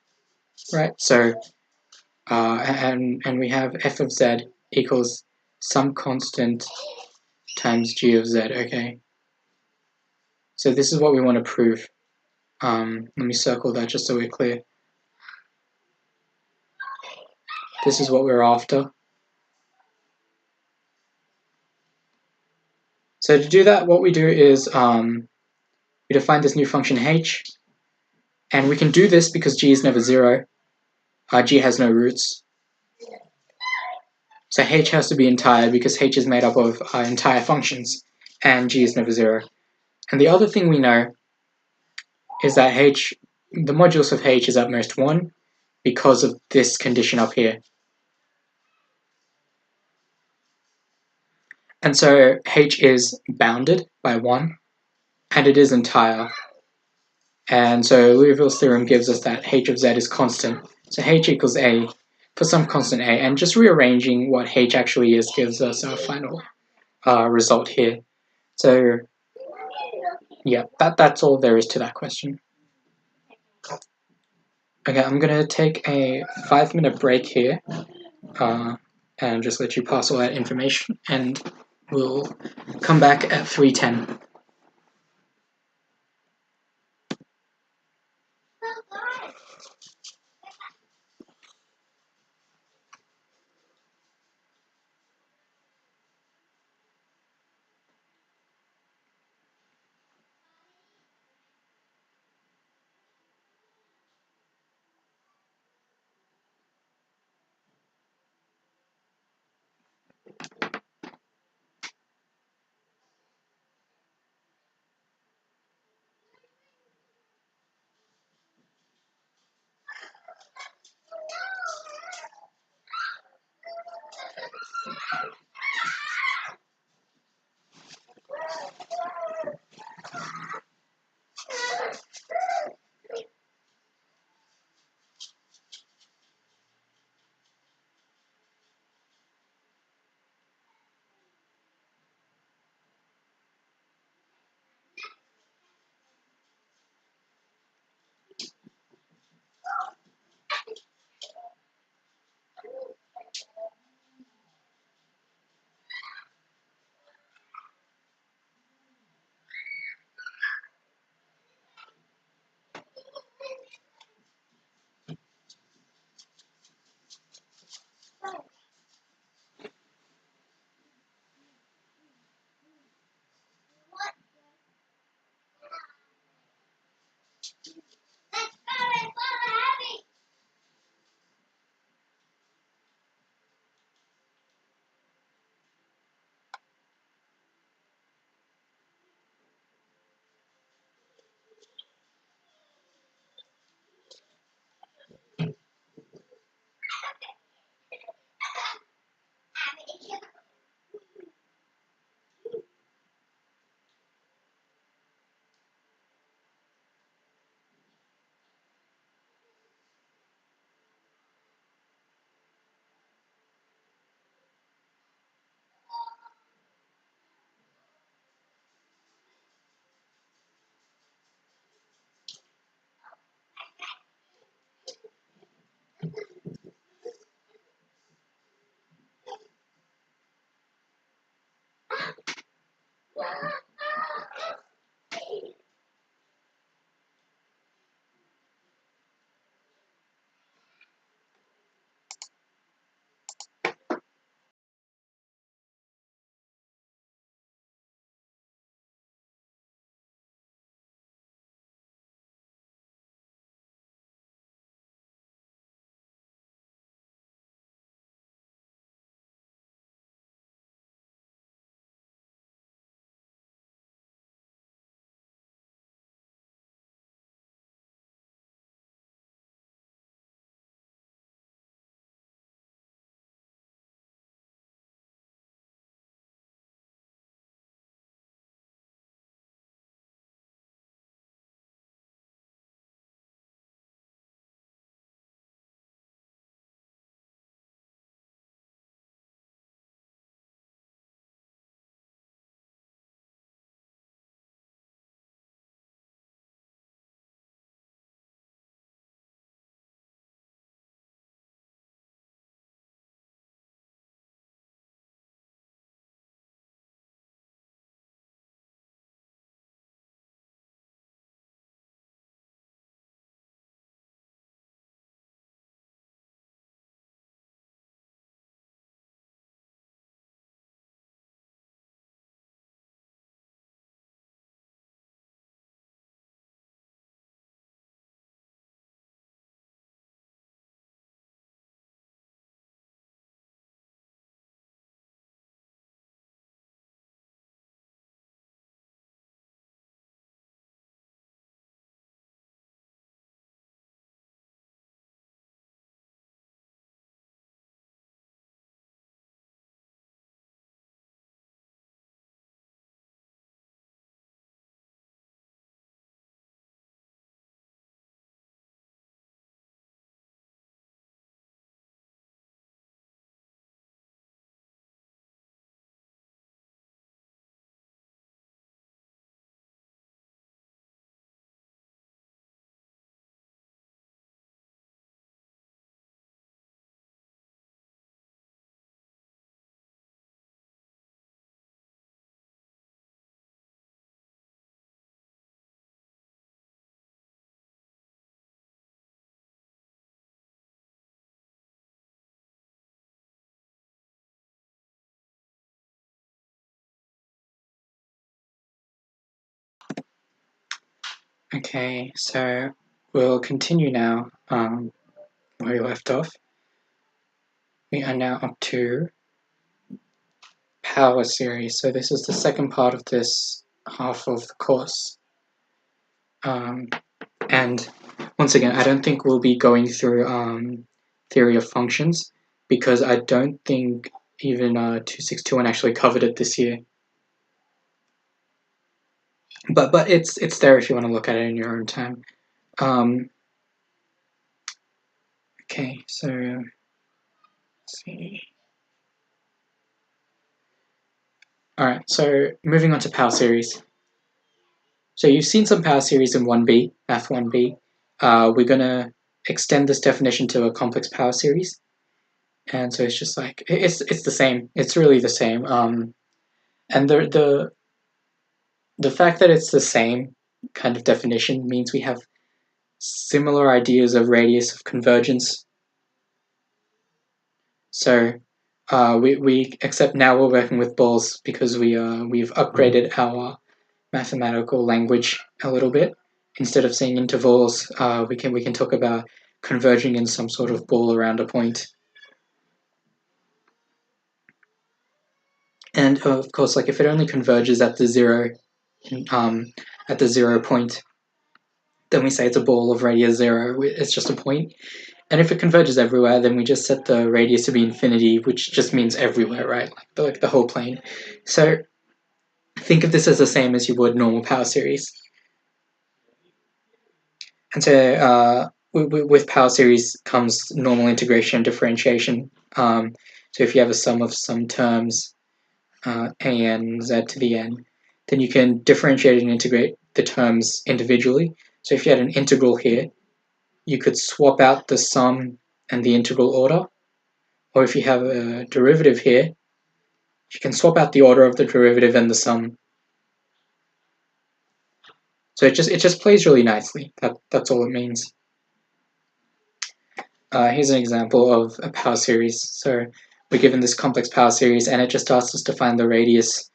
Speaker 1: right? So and we have f of z equals some constant times g of z. Okay, so this is what we want to prove. Let me circle that just so we're clear. This is what we're after. So to do that, what we do is we define this new function h, and we can do this because g is never zero. G has no roots. So h has to be entire because h is made up of entire functions, and g is never zero. And the other thing we know is that the modulus of h is at most 1 because of this condition up here. And so h is bounded by 1, and it is entire. And so Liouville's theorem gives us that h of z is constant. So h equals a for some constant a, and just rearranging what h actually is gives us our final result here. So yeah, that's all there is to that question. Okay, I'm going to take a 5-minute break here and just let you pass all that information, and we'll come back at 3:10. Okay, so we'll continue now where we left off. We are now up to power series. So this is the second part of this half of the course. And once again, I don't think we'll be going through theory of functions because I don't think even 2621 actually covered it this year. But it's there if you want to look at it in your own time. Okay, so let's see. All right, so moving on to power series. So you've seen some power series in 1B, Math 1B. We're going to extend this definition to a complex power series. And so it's just like, it's the same. It's really the same. And the fact that it's the same kind of definition means we have similar ideas of radius of convergence. So we except now we're working with balls because we've upgraded our mathematical language a little bit. Instead of saying intervals, we can talk about converging in some sort of ball around a point. And of course, like if it only converges at the 0 point, then we say it's a ball of radius 0. It's just a point. And if it converges everywhere, then we just set the radius to be infinity, which just means everywhere, right? Like the whole plane. So think of this as the same as you would normal power series. And so with power series comes normal integration and differentiation. So if you have a sum of some terms, an z to the n, then you can differentiate and integrate the terms individually. So if you had an integral here, you could swap out the sum and the integral order. Or if you have a derivative here, you can swap out the order of the derivative and the sum. So it just plays really nicely. That's all it means. Here's an example of a power series. So we're given this complex power series, and it just asks us to find the radius.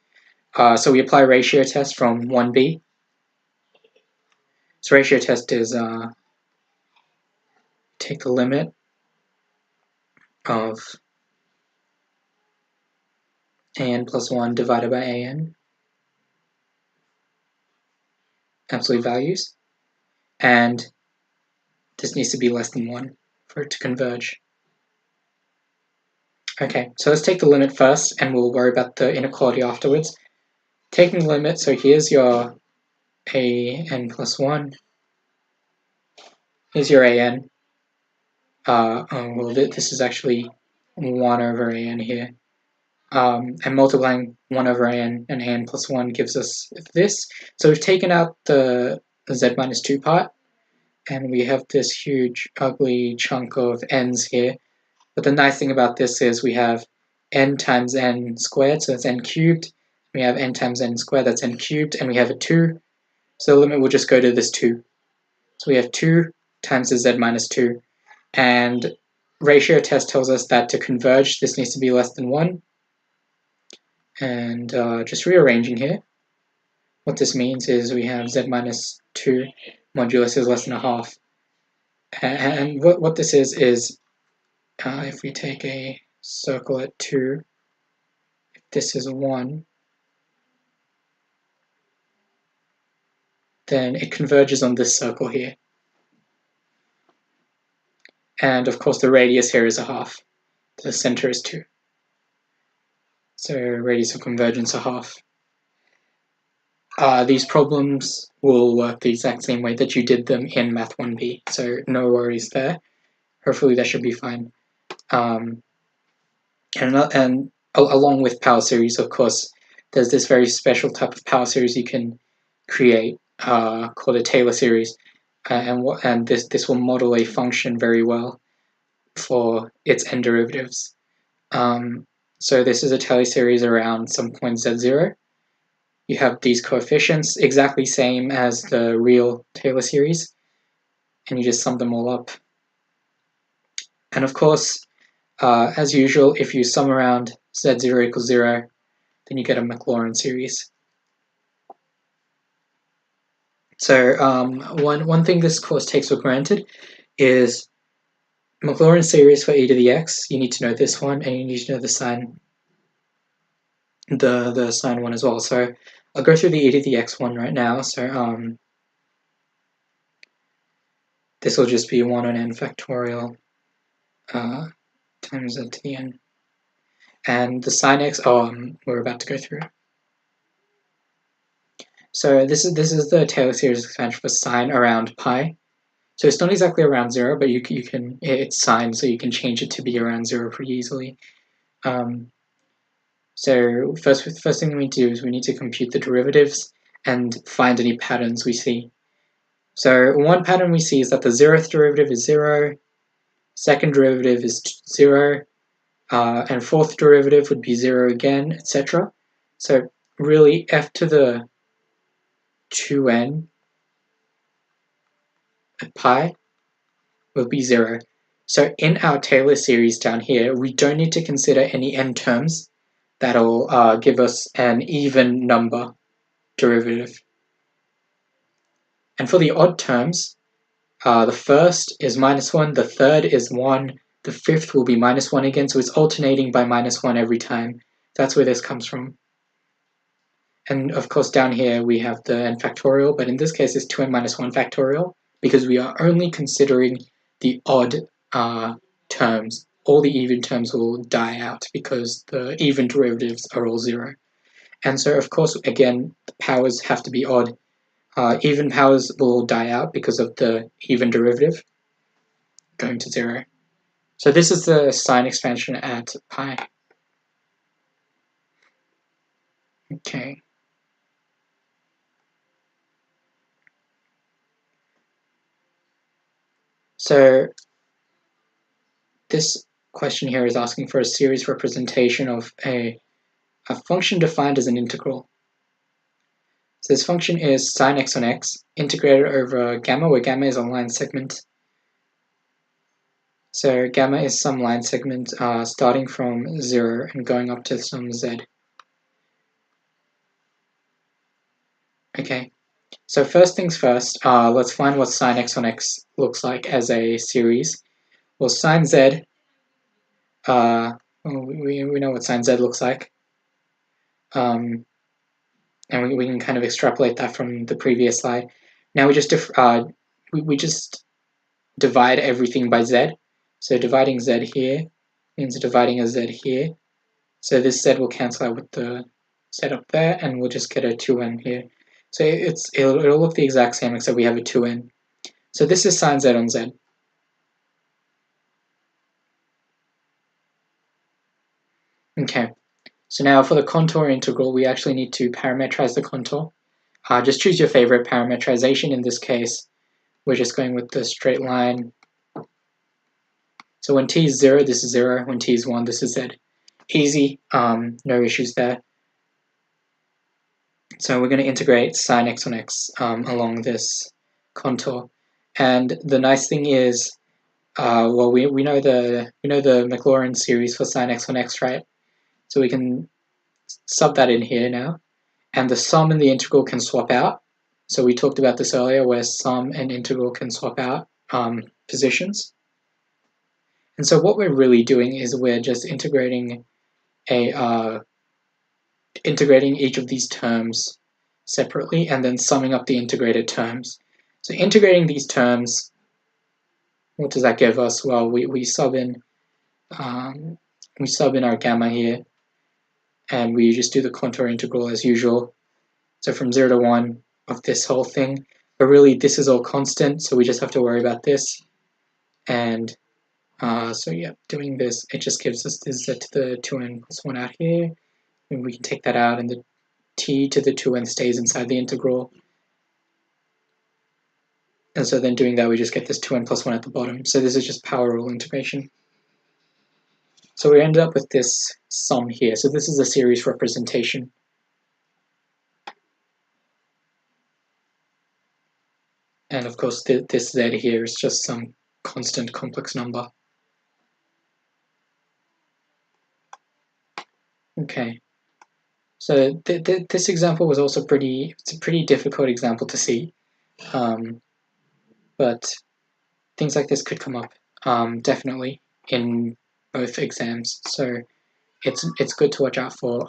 Speaker 1: So we apply ratio test from 1b. So ratio test is take the limit of an plus 1 divided by an, absolute values, and this needs to be less than 1 for it to converge. Okay, so let's take the limit first, and we'll worry about the inequality afterwards. Taking the limit, so here's your an plus 1. Here's your an. Well, this is actually 1 over an here. And multiplying 1 over an and an plus 1 gives us this. So we've taken out the z minus 2 part, and we have this huge, ugly chunk of n's here. But the nice thing about this is we have n times n squared, so that's n cubed. We have n times n squared, that's n cubed, and we have a 2. So the limit will just go to this 2. So we have 2 times the z minus 2. And ratio test tells us that to converge, this needs to be less than 1. And just rearranging here, what this means is we have z minus 2 modulus is less than a half. And what this is if we take a circle at 2, if this is 1, then it converges on this circle here. And of course the radius here is a half. The center is 2. So radius of convergence a half. These problems will work the exact same way that you did them in Math 1B, so no worries there. Hopefully that should be fine. And along with power series, of course, there's this very special type of power series you can create called a Taylor series, and this will model a function very well for its n derivatives. So this is a Taylor series around some point z0. You have these coefficients exactly same as the real Taylor series, and you just sum them all up. And of course, as usual, if you sum around z0 equals 0, then you get a Maclaurin series. So one thing this course takes for granted is Maclaurin series for e to the x. You need to know this one, and you need to know the sign one as well. So I'll go through the e to the x one right now. So this will just be 1 on n factorial times z to the n. And the sine x, we're about to go through. So this is the Taylor series expansion for sine around pi. So it's not exactly around 0, but you can it's sine, so you can change it to be around 0 pretty easily. So first thing we need to do is we need to compute the derivatives and find any patterns we see. So one pattern we see is that the 0th derivative is 0, second derivative is 0, and fourth derivative would be 0 again, etc. So really f to the 2n at pi will be 0. So in our Taylor series down here, we don't need to consider any n terms. That'll give us an even number derivative. And for the odd terms, the first is -1, the third is 1, the fifth will be -1 again, so it's alternating by -1 every time. That's where this comes from. And of course down here we have the n factorial, but in this case it's 2n minus 1 factorial, because we are only considering the odd terms. All the even terms will die out because the even derivatives are all 0. And so of course again the powers have to be odd. Even powers will die out because of the even derivative going to 0. So this is the sine expansion at pi. Okay. So this question here is asking for a series representation of a function defined as an integral. So this function is sine x on x integrated over gamma, where gamma is a line segment. So gamma is some line segment starting from 0 and going up to some z. Okay, so first things first, let's find what sine x on x looks like as a series. Well, sine z, we know what sine z looks like. And we can kind of extrapolate that from the previous slide. Now we just divide everything by z. So dividing z here means dividing a z here. So this z will cancel out with the z up there, and we'll just get a 2n here. So it'll look the exact same, except we have a 2n. So this is sine z on z. Okay, so now for the contour integral, we actually need to parameterize the contour. Just choose your favorite parameterization. In this case, we're just going with the straight line. So when t is 0, this is 0. When t is 1, this is z. Easy, no issues there. So we're going to integrate sine x on x along this contour. And the nice thing is, well, we know the Maclaurin series for sine x on x, right? So we can sub that in here now. And the sum and the integral can swap out. So we talked about this earlier, where sum and integral can swap out positions. And so what we're really doing is we're just integrating each of these terms separately and then summing up the integrated terms. So integrating these terms, what does that give us? Well, we sub in our gamma here, and we just do the contour integral as usual. So from 0 to 1 of this whole thing, but really this is all constant, so we just have to worry about this. And so yeah, doing this, it just gives us this z to the 2n plus 1 out here, and we can take that out, and the t to the 2n stays inside the integral. And so then doing that, we just get this 2n plus 1 at the bottom. So this is just power rule integration. So we end up with this sum here. So this is a series representation. And of course, this z here is just some constant complex number. Okay. So this example was also it's a pretty difficult example to see. But things like this could come up definitely in both exams, so it's good to watch out for.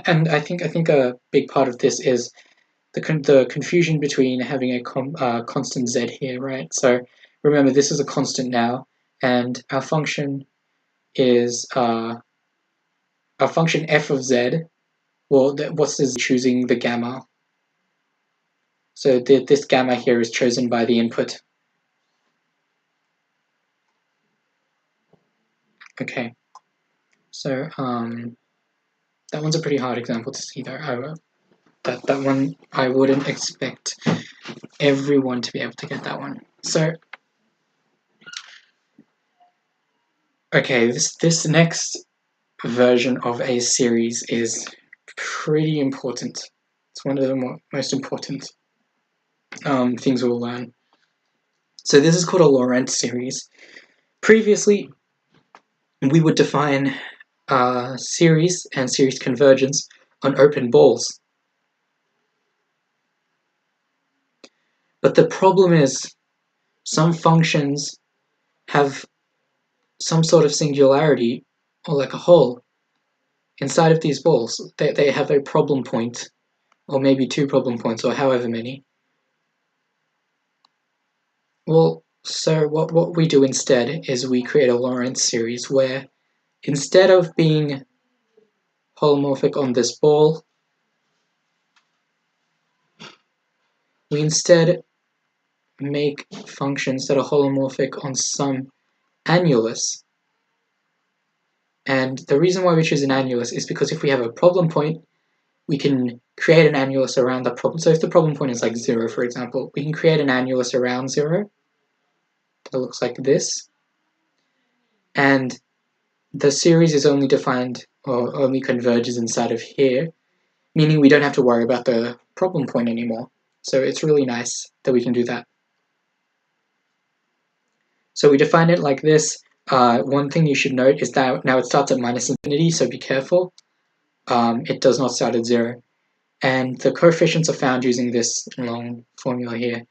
Speaker 1: And I think a big part of this is the confusion between having a constant z here, right? So remember, this is a constant now, and our function is our function f of z. Well, what's this? Choosing the gamma. So this gamma here is chosen by the input. Okay. So that one's a pretty hard example to see, though. That one I wouldn't expect everyone to be able to get that one. So okay, this next version of a series is pretty important. It's one of the most important things we'll learn. So this is called a Lorentz series. Previously, we would define series and series convergence on open balls. But the problem is some functions have some sort of singularity, or like a hole, inside of these balls. They have a problem point, or maybe two problem points, or however many. Well, so what we do instead is we create a Lorentz series where instead of being holomorphic on this ball, we instead make functions that are holomorphic on some annulus. And the reason why we choose an annulus is because if we have a problem point, we can create an annulus around the problem. So if the problem point is like 0, for example, we can create an annulus around 0 that looks like this. And the series is only defined or only converges inside of here, meaning we don't have to worry about the problem point anymore. So it's really nice that we can do that. So we define it like this. One thing you should note is that now it starts at minus infinity, so be careful. It does not start at 0. And the coefficients are found using this long formula here.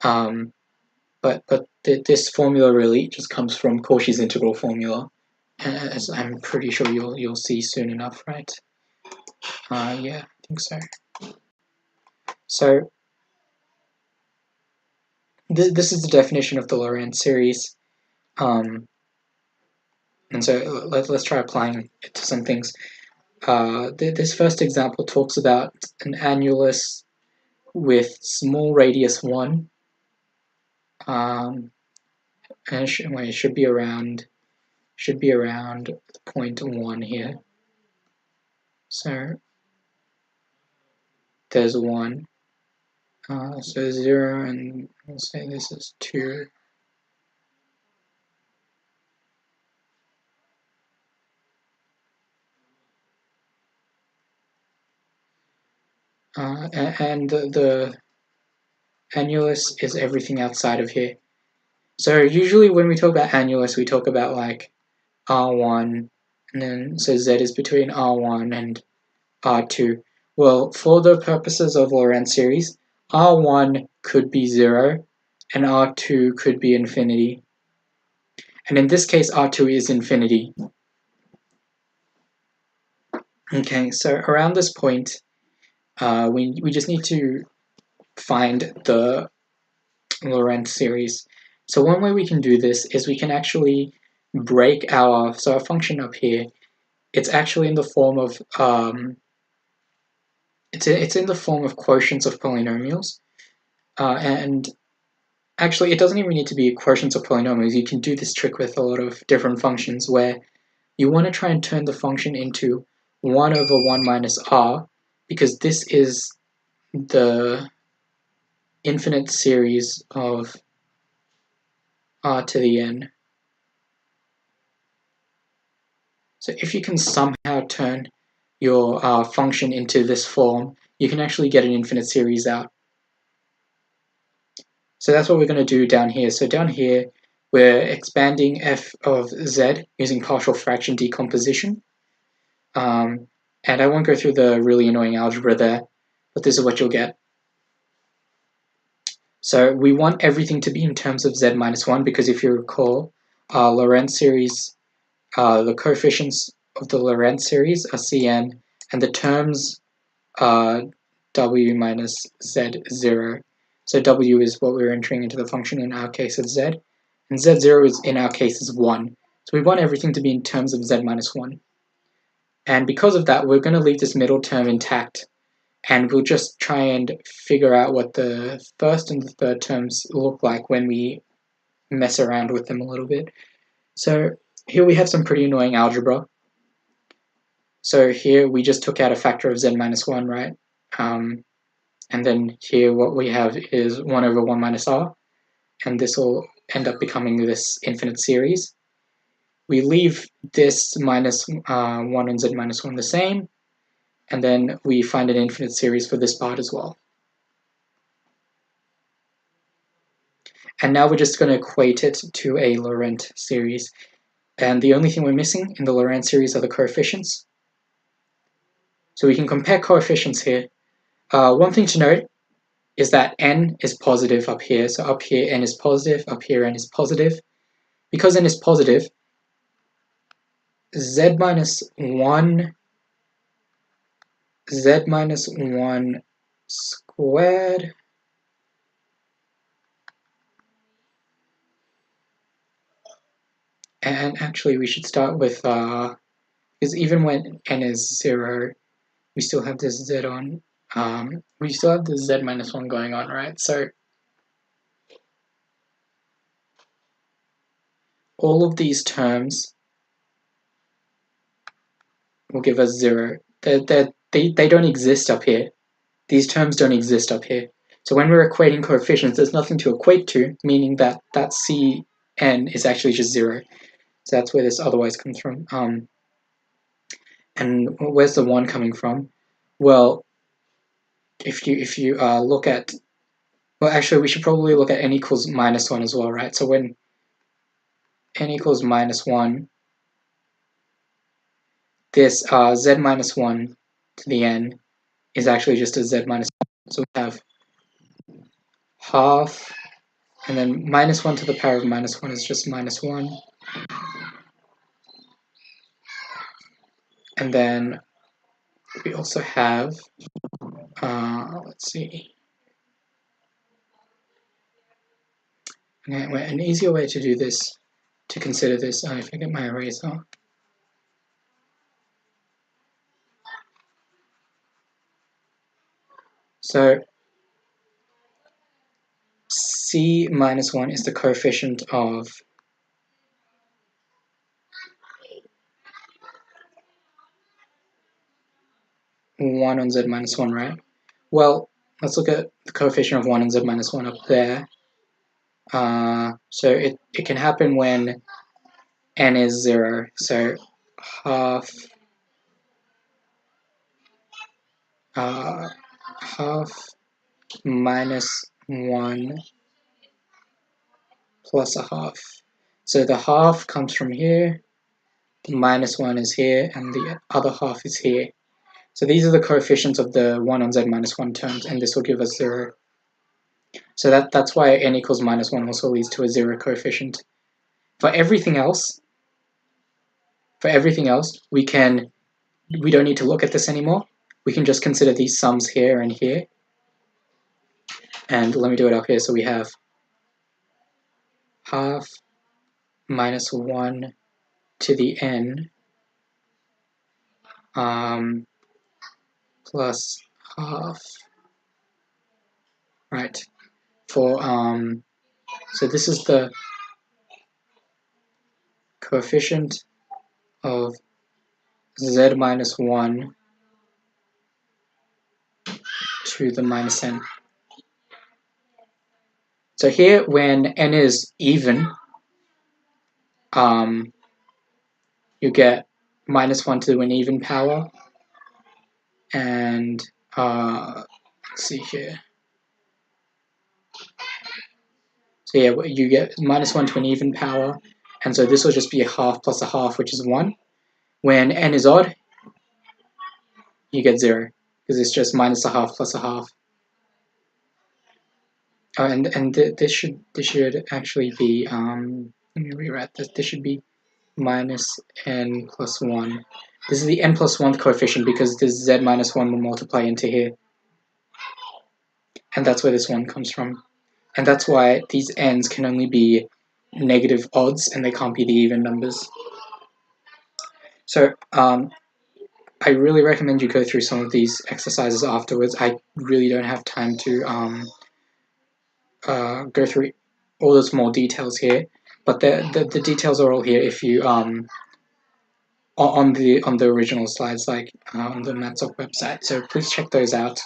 Speaker 1: But this formula really just comes from Cauchy's integral formula, as I'm pretty sure you'll see soon enough, right? Yeah, I think so. So this is the definition of the Lorentz series, and so let's try applying it to some things. This first example talks about an annulus with small radius 1, and it should be around point 1 here. So there's 1. So 0, and we'll say this is 2. And the annulus is everything outside of here. So usually when we talk about annulus, we talk about like R1, and then so Z is between R1 and R2. Well, for the purposes of Lorentz series, R1 could be 0, and R2 could be infinity. And in this case, R2 is infinity. Okay, so around this point, we just need to find the Lorentz series. So one way we can do this is we can actually break our function up here. It's actually in the form of it's in the form of quotients of polynomials, and actually it doesn't even need to be quotients of polynomials. You can do this trick with a lot of different functions where you want to try and turn the function into 1 over 1 minus r, because this is the infinite series of r to the n. So if you can somehow turn your function into this form, you can actually get an infinite series out. So that's what we're going to do down here. So down here, we're expanding f of z using partial fraction decomposition. And I won't go through the really annoying algebra there, but this is what you'll get. So we want everything to be in terms of z minus 1, because if you recall, Lorentz series, the coefficients of the Lorentz series are Cn, and the terms are w minus z0. So w is what we're entering into the function, in our case it's z, and z0 is, in our case, is 1. So we want everything to be in terms of z minus 1. And because of that, we're going to leave this middle term intact, and we'll just try and figure out what the first and the third terms look like when we mess around with them a little bit. So here we have some pretty annoying algebra. So here we just took out a factor of z minus 1, right? And then here what we have is 1 over 1 minus r, and this will end up becoming this infinite series. We leave this minus 1 and z minus 1 the same, and then we find an infinite series for this part as well. And now we're just going to equate it to a Lorentz series. And the only thing we're missing in the Lorentz series are the coefficients. So we can compare coefficients here. One thing to note is that n is positive up here. So up here n is positive, up here n is positive. Because n is positive, z minus 1 squared and actually we should start with because even when n is 0, we still have this z on, we still have this z minus 1 going on, right? So all of these terms will give us 0. They don't exist up here. These terms don't exist up here. So when we're equating coefficients, there's nothing to equate to, meaning that that Cn is actually just 0. So that's where this otherwise comes from. And where's the 1 coming from? Well, if you look at, well, actually we should probably look at n equals minus 1 as well, right? So when n equals minus 1, this z minus 1 to the n is actually just a z minus 1. So we have half, and then minus 1 to the power of minus 1 is just minus 1. And then we also have, let's see, an easier way to do this, to consider this, if I get my eraser. So C minus 1 is the coefficient of one on z minus 1, right? Well, let's look at the coefficient of 1 on z minus 1 up there. So it can happen when n is 0. So half minus 1 plus a half. So the half comes from here, the minus 1 is here, and the other half is here. So these are the coefficients of the 1 on z minus 1 terms, and this will give us 0. So that's why n equals minus 1 also leads to a 0 coefficient. For everything else, we don't need to look at this anymore. We can just consider these sums here and here. And let me do it up here. So we have half minus 1 to the n plus half, right? For so this is the coefficient of z minus 1 to the minus n. So here, when n is even, you get minus 1 to an even power, and let's see here. So yeah, you get minus 1 to an even power, and so this will just be a half plus a half, which is 1. When n is odd, you get 0, because it's just minus a half plus a half. this should actually be let me rewrite this. This should be minus n plus 1. This is the n plus 1th coefficient because this z minus 1 will multiply into here. And that's where this 1 comes from. And that's why these n's can only be negative odds and they can't be the even numbers. So I really recommend you go through some of these exercises afterwards. I really don't have time to go through all the small details here, but the details are all here if you on the original slides, like on the MathSoc website. So please check those out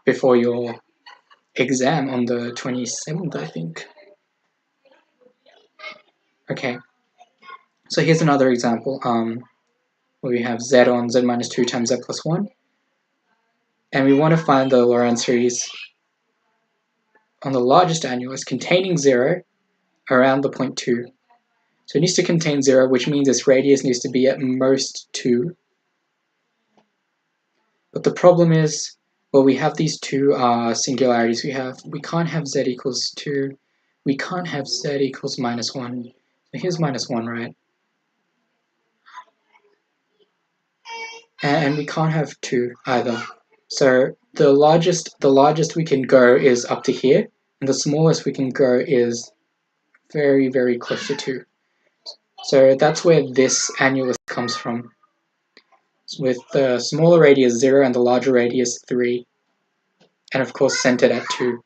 Speaker 1: before your exam on the 27th, I think. Okay, so here's another example where we have z on z minus 2 times z plus 1, and we want to find the Lorentz series on the largest annulus containing 0 around the point 2. So it needs to contain 0, which means its radius needs to be at most 2. But the problem is, well, we have these two singularities. We can't have z equals 2. We can't have z equals minus 1. So here's minus 1, right? And we can't have 2 either. So the largest we can go is up to here, and the smallest we can go is very, very close to 2. So that's where this annulus comes from, with the smaller radius 0 and the larger radius 3, and of course centered at 2.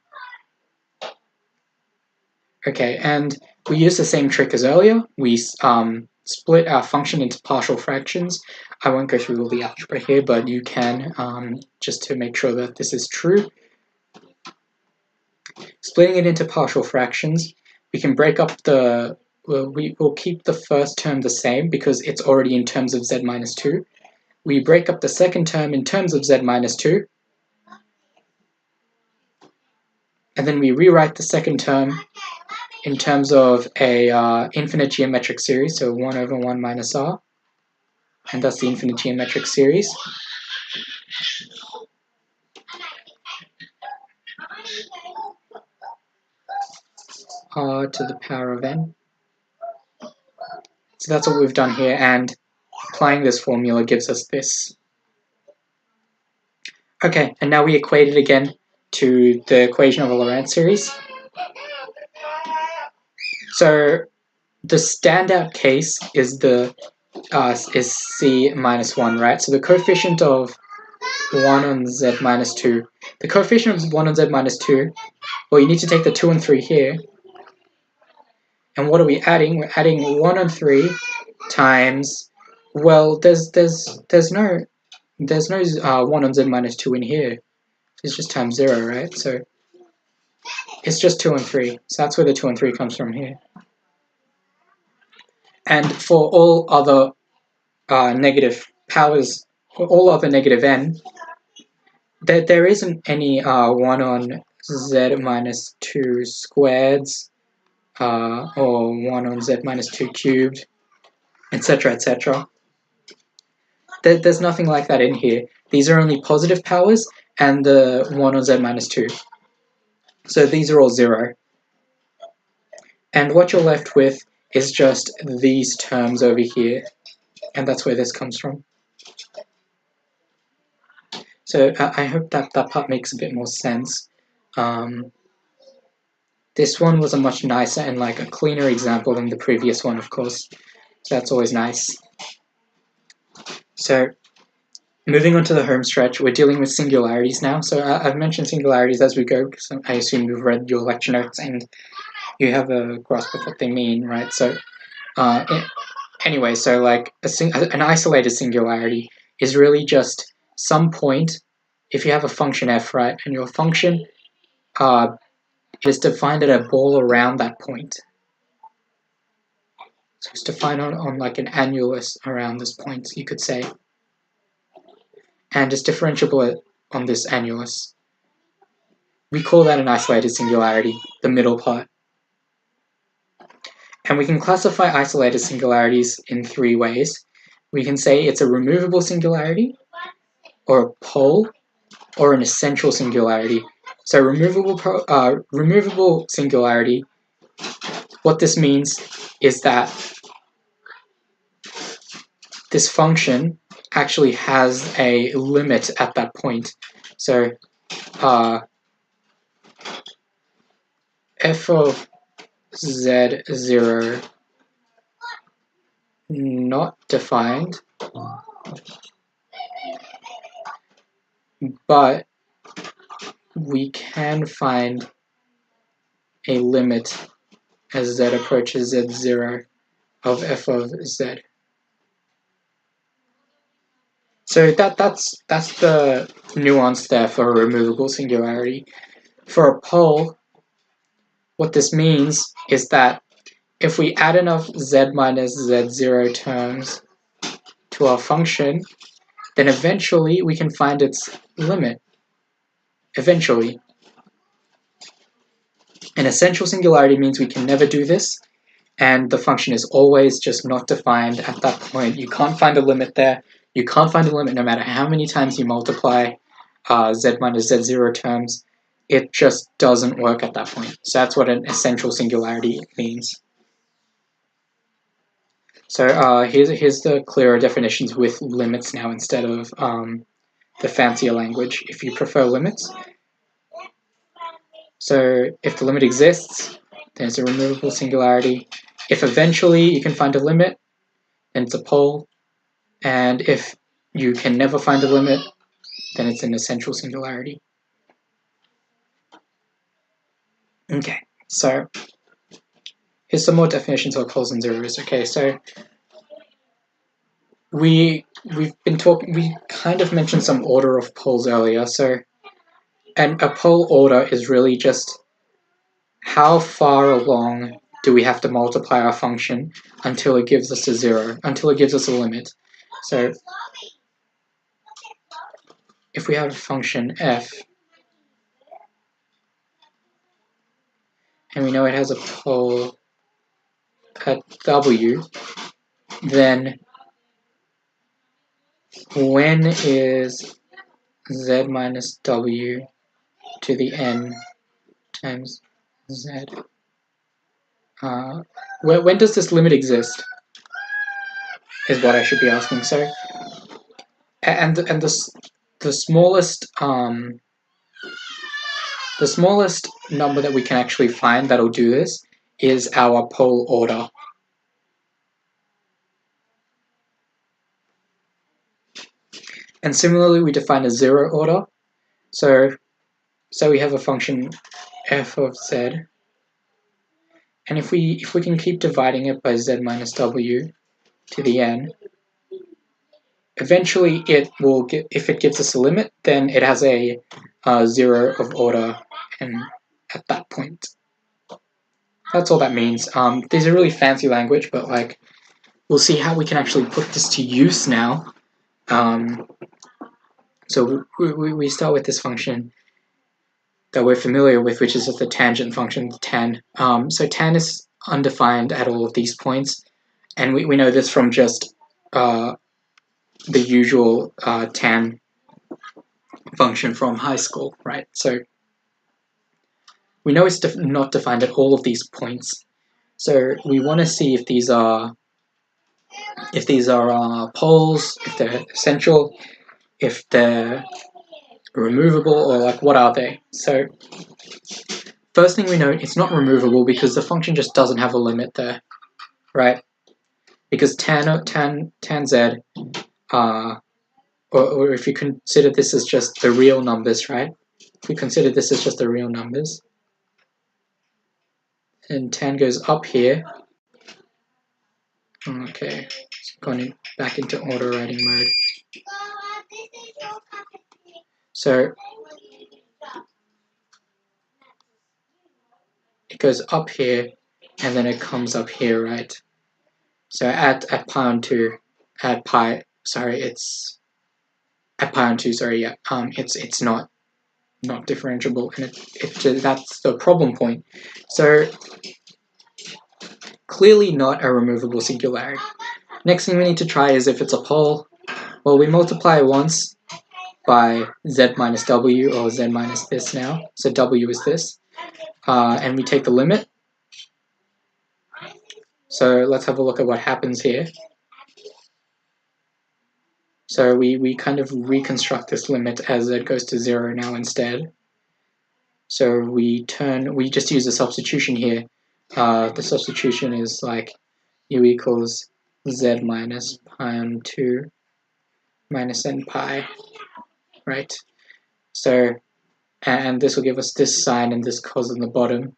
Speaker 1: Okay, and we use the same trick as earlier. We split our function into partial fractions. I won't go through all the algebra here, but you can, just to make sure that this is true. Splitting it into partial fractions, we can break up the, we will keep the first term the same because it's already in terms of z minus 2. We break up the second term in terms of z minus 2, and then we rewrite the second term in terms of a infinite geometric series, so 1 over 1 minus r, and that's the infinite geometric series. R to the power of n. So that's what we've done here, and applying this formula gives us this. Okay, and now we equate it again to the equation of a Lorentz series. So the standout case is the is c minus 1, right? So the coefficient of 1 on z minus 2. The coefficient of 1 on z minus 2, well, you need to take the 2 and 3 here. And what are we adding? We're adding 1 on 3 times, well, there's no 1 on z minus 2 in here. It's just times 0, right? So it's just 2 and 3. So that's where the 2 and 3 comes from here. And for all other negative powers, for all other negative n, there isn't any 1 on z minus 2 squareds, or 1 on z minus 2 cubed, etc., etc. There's nothing like that in here. These are only positive powers and the 1 on z minus 2. So these are all 0. And what you're left with is just these terms over here, and that's where this comes from. So I hope that part makes a bit more sense. This one was a much nicer and like a cleaner example than the previous one, of course. So that's always nice. So moving on to the home stretch, we're dealing with singularities now. So I've mentioned singularities as we go, because I assume you've read your lecture notes and you have a grasp of what they mean, right? So anyway, so like an isolated singularity is really just some point, if you have a function f, right, and your function is defined at a ball around that point. So it's defined on like an annulus around this point, you could say. And it's differentiable on this annulus. We call that an isolated singularity, the middle part. And we can classify isolated singularities in 3 ways. We can say it's a removable singularity, or a pole, or an essential singularity. So removable singularity, what this means is that this function actually has a limit at that point. So f of z0 not defined, but we can find a limit as z approaches z0 of f of z. So that's the nuance there for a removable singularity. For a pole, what this means is that if we add enough z minus z0 terms to our function, then eventually we can find its limit. Eventually. An essential singularity means we can never do this, and the function is always just not defined at that point. You can't find a limit there. You can't find a limit no matter how many times you multiply z minus z0 terms. It just doesn't work at that point. So that's what an essential singularity means. So here's the clearer definitions with limits now instead of the fancier language, if you prefer limits. So if the limit exists, then it's a removable singularity. If eventually you can find a limit, then it's a pole. And if you can never find a limit, then it's an essential singularity. Okay, so here's some more definitions of poles and zeros. Okay, so we've been talking, we kind of mentioned some order of poles earlier. And a pole order is really just how far along do we have to multiply our function until it gives us a zero, until it gives us a limit. So if we have a function f, and we know it has a pole at w, then when is z minus w to the n times z? When does this limit exist? Is what I should be asking. So, and the smallest number that we can actually find that'll do this is our pole order. And similarly, we define a zero order. So we have a function f of z, and if we can keep dividing it by z minus w to the n, eventually it will get, if it gives us a limit, then it has a zero of order, and at that point. That's all that means. These are really fancy language, but like we'll see how we can actually put this to use now. So we start with this function that we're familiar with, which is just the tangent function, tan. So tan is undefined at all of these points, and we know this from just the usual tan function from high school, right? So we know it's not defined at all of these points. So we want to see if these are poles, if they're essential, if they're removable, or like what are they? So first thing we know, it's not removable because the function just doesn't have a limit there, right? Because tan z, or if you consider this as just the real numbers, right? If we consider this as just the real numbers, and tan goes up here. Okay, it's gone back into auto writing mode. So it goes up here, and then it comes up here, right? So at pi on 2, at pi, sorry, it's at pi on 2, sorry, yeah, it's not differentiable, and that's the problem point. So clearly not a removable singularity. Next thing we need to try is if it's a pole. Well, we multiply once, by z minus w, or z minus this now. So w is this. And we take the limit. So let's have a look at what happens here. So we kind of reconstruct this limit as z goes to 0 now instead. So we just use a substitution here. The substitution is like u equals z minus pi on 2 minus n pi, right? So, and this will give us this sign and this cos on the bottom.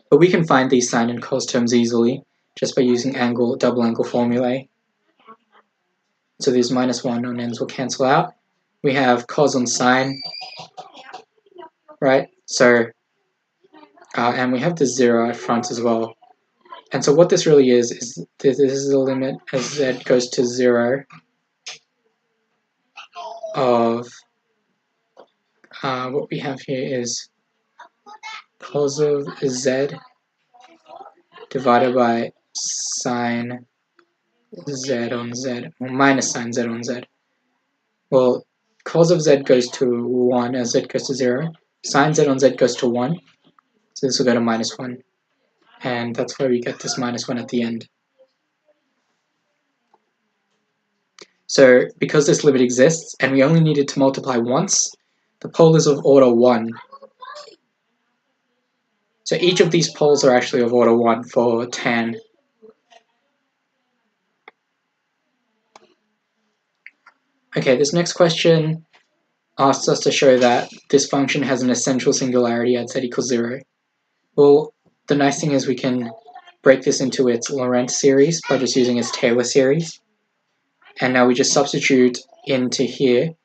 Speaker 1: But we can find these sine and cos terms easily just by using double angle formulae. So these minus 1 on n's will cancel out. We have cos on sine, right? So, and we have the 0 at front as well. And so what this really is this is the limit as z goes to 0 of what we have here is cos of z divided by sine z on z, or minus sine z on z. Well, cos of z goes to 1 as z goes to 0. Sine z on z goes to 1. So this will go to minus 1. And that's why we get this minus 1 at the end. So because this limit exists, and we only needed to multiply once, the pole is of order 1. So each of these poles are actually of order 1 for tan. Okay, this next question asks us to show that this function has an essential singularity at z equals 0. Well, the nice thing is we can break this into its Lorentz series by just using its Taylor series. And now we just substitute into here.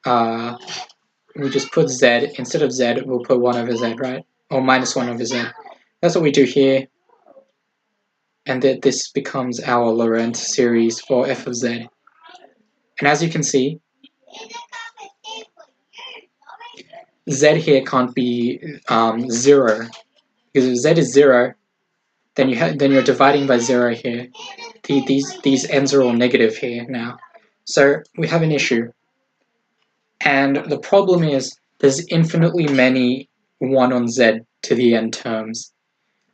Speaker 1: We just put z, instead of z, we'll put 1 over z, right? Or minus 1 over z. That's what we do here. And that this becomes our Lorentz series for f of z. And as you can see, z here can't be 0. Because if z is 0, then you're dividing by 0 here. These ends are all negative here now. So we have an issue. And the problem is there's infinitely many 1 on z to the n terms,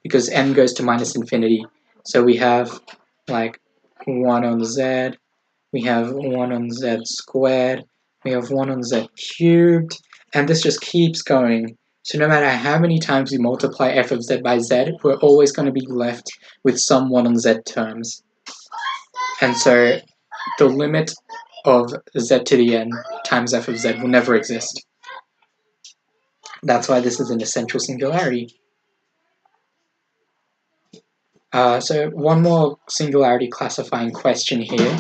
Speaker 1: because n goes to minus infinity. So we have like 1 on z, we have 1 on z squared, we have 1 on z cubed, and this just keeps going. So no matter how many times we multiply f of z by z, we're always going to be left with some 1 on z terms. And so the limit of z to the n times f of z will never exist. That's why this is an essential singularity. So one more singularity classifying question here.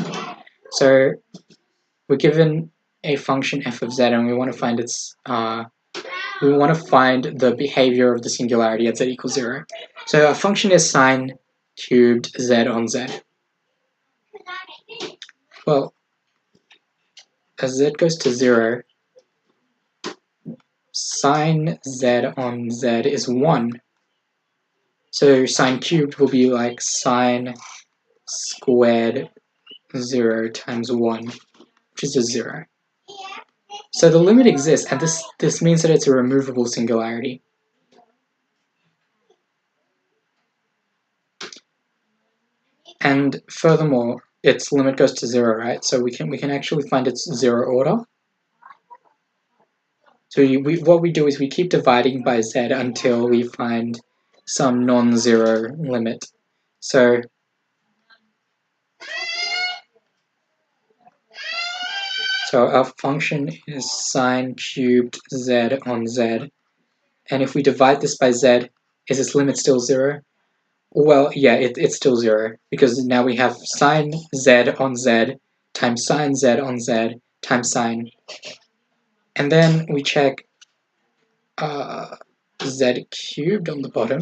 Speaker 1: So we're given a function f of z, and we want to find the behavior of the singularity at z equals 0. So our function is sine cubed z on z. Well, as z goes to 0, sine z on z is 1. So sine cubed will be like sine squared 0 times 1, which is a 0. So the limit exists, and this means that it's a removable singularity. And furthermore, its limit goes to 0, right? So we can actually find its 0 order. So what we do is we keep dividing by z until we find some non-zero limit. So our function is sine cubed z on z. And if we divide this by z, is its limit still 0? Well, yeah, it's still 0, because now we have sine z on z times sine z on z times sine. And then we check z cubed on the bottom.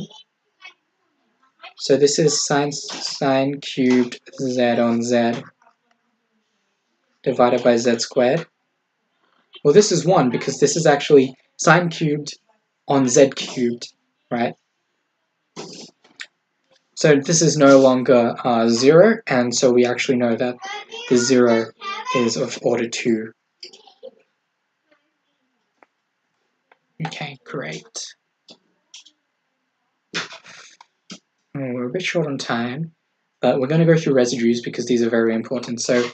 Speaker 1: So this is sine cubed z on z divided by z squared. Well, this is 1, because this is actually sine cubed on z cubed, right? So this is no longer 0, and so we actually know that the 0 is of order 2. Okay, great. We're a bit short on time, but we're going to go through residues because these are very important. So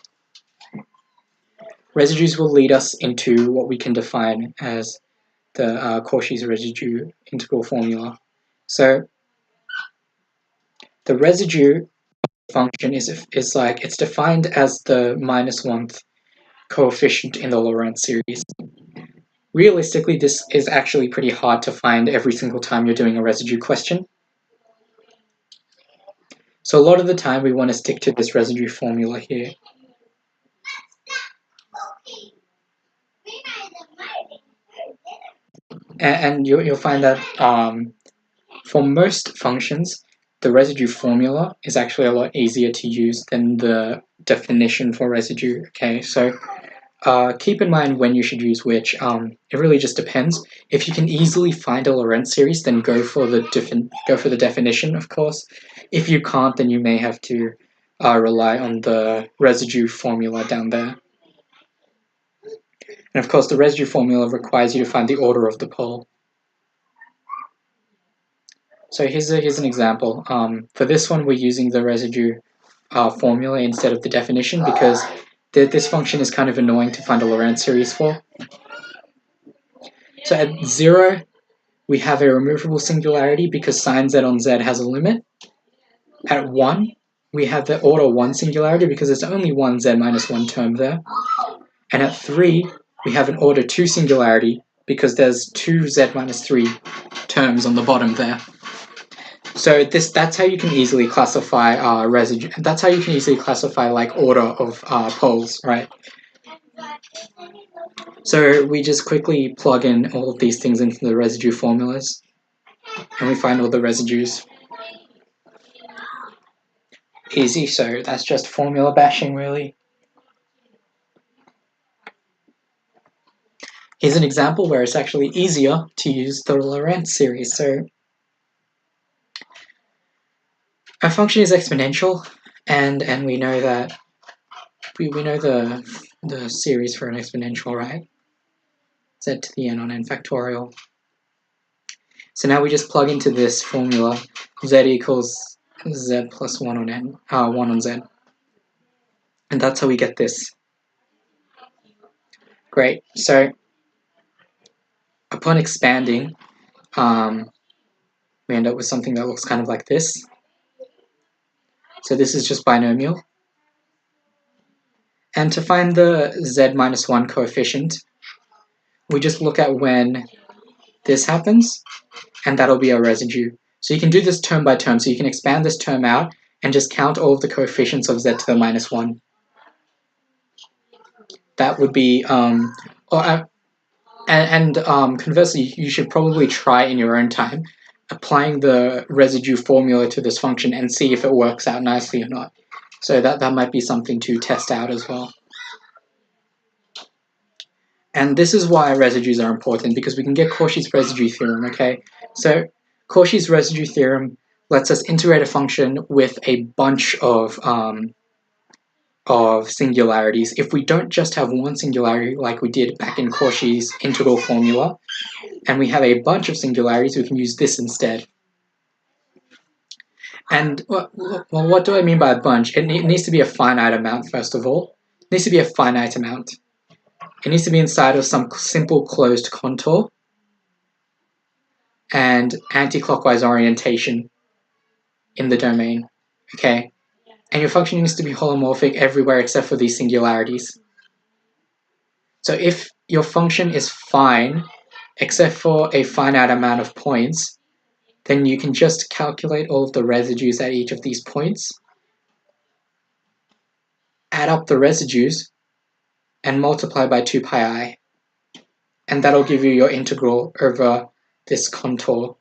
Speaker 1: residues will lead us into what we can define as the Cauchy's residue integral formula. So the residue function is like, it's defined as the -1th coefficient in the Lorentz series. Realistically, this is actually pretty hard to find every single time you're doing a residue question. So a lot of the time we want to stick to this residue formula here. And you'll find that for most functions, the residue formula is actually a lot easier to use than the definition for residue. Okay, so keep in mind when you should use which. It really just depends. If you can easily find a Lorentz series, then go for the definition, of course. If you can't, then you may have to rely on the residue formula down there. And of course, the residue formula requires you to find the order of the pole. So here's an example. For this one, we're using the residue formula instead of the definition because this function is kind of annoying to find a Lorentz series for. So at 0, we have a removable singularity because sin z on z has a limit. At 1, we have the order 1 singularity because there's only one z minus 1 term there. And at 3, we have an order 2 singularity because there's 2 z minus 3 terms on the bottom there. So that's how you can easily classify residue. That's how you can easily classify like order of poles, right? So we just quickly plug in all of these things into the residue formulas, and we find all the residues. Easy. So that's just formula bashing, really. Here's an example where it's actually easier to use the Lorentz series. So our function is exponential, and we know that we know the series for an exponential, right? Z to the n on n factorial. So now we just plug into this formula, z equals z plus 1 on n, 1 on z. And that's how we get this. Great. So upon expanding, we end up with something that looks kind of like this. So this is just binomial. And to find the z minus 1 coefficient, we just look at when this happens, and that'll be our residue. So you can do this term by term. So you can expand this term out and just count all of the coefficients of z to the minus 1. That would be, conversely, you should probably try in your own time applying the residue formula to this function and see if it works out nicely or not. So that might be something to test out as well. And this is why residues are important, because we can get Cauchy's residue theorem, okay? So Cauchy's residue theorem lets us integrate a function with a bunch of singularities. If we don't just have one singularity like we did back in Cauchy's integral formula, and we have a bunch of singularities, we can use this instead. And, well, what do I mean by a bunch? It needs to be a finite amount, first of all. It needs to be a finite amount. It needs to be inside of some simple closed contour and anti-clockwise orientation in the domain, okay? And your function needs to be holomorphic everywhere except for these singularities. So if your function is fine, except for a finite amount of points, then you can just calculate all of the residues at each of these points, add up the residues, and multiply by 2 pi I. And that'll give you your integral over this contour.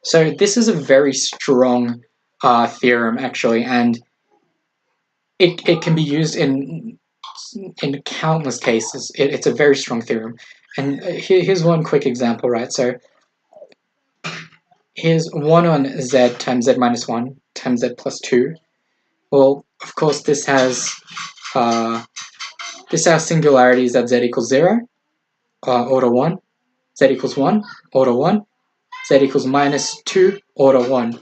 Speaker 1: So this is a very strong theorem, actually, and it can be used in countless cases. It's a very strong theorem. And here's one quick example, right? So here's 1 on z times z minus 1 times z plus 2. Well, of course, this has singularities at z equals 0, order 1, z equals 1, order 1, z equals minus 2, order 1.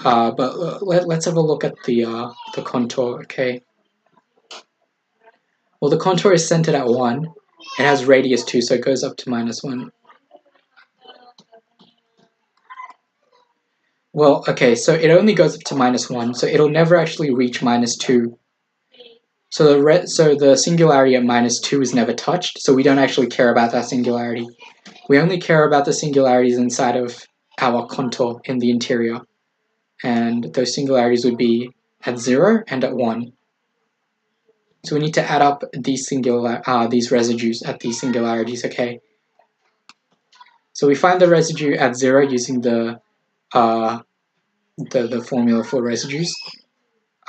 Speaker 1: But let's have a look at the contour, okay? Well, the contour is centered at 1. It has radius 2, so it goes up to minus 1. Well, okay, so it only goes up to minus 1, so it'll never actually reach minus 2. So the singularity at minus 2 is never touched, so we don't actually care about that singularity. We only care about the singularities inside of our contour in the interior. And those singularities would be at 0 and at 1. So we need to add up these residues at these singularities, okay? So we find the residue at 0 using the formula for residues.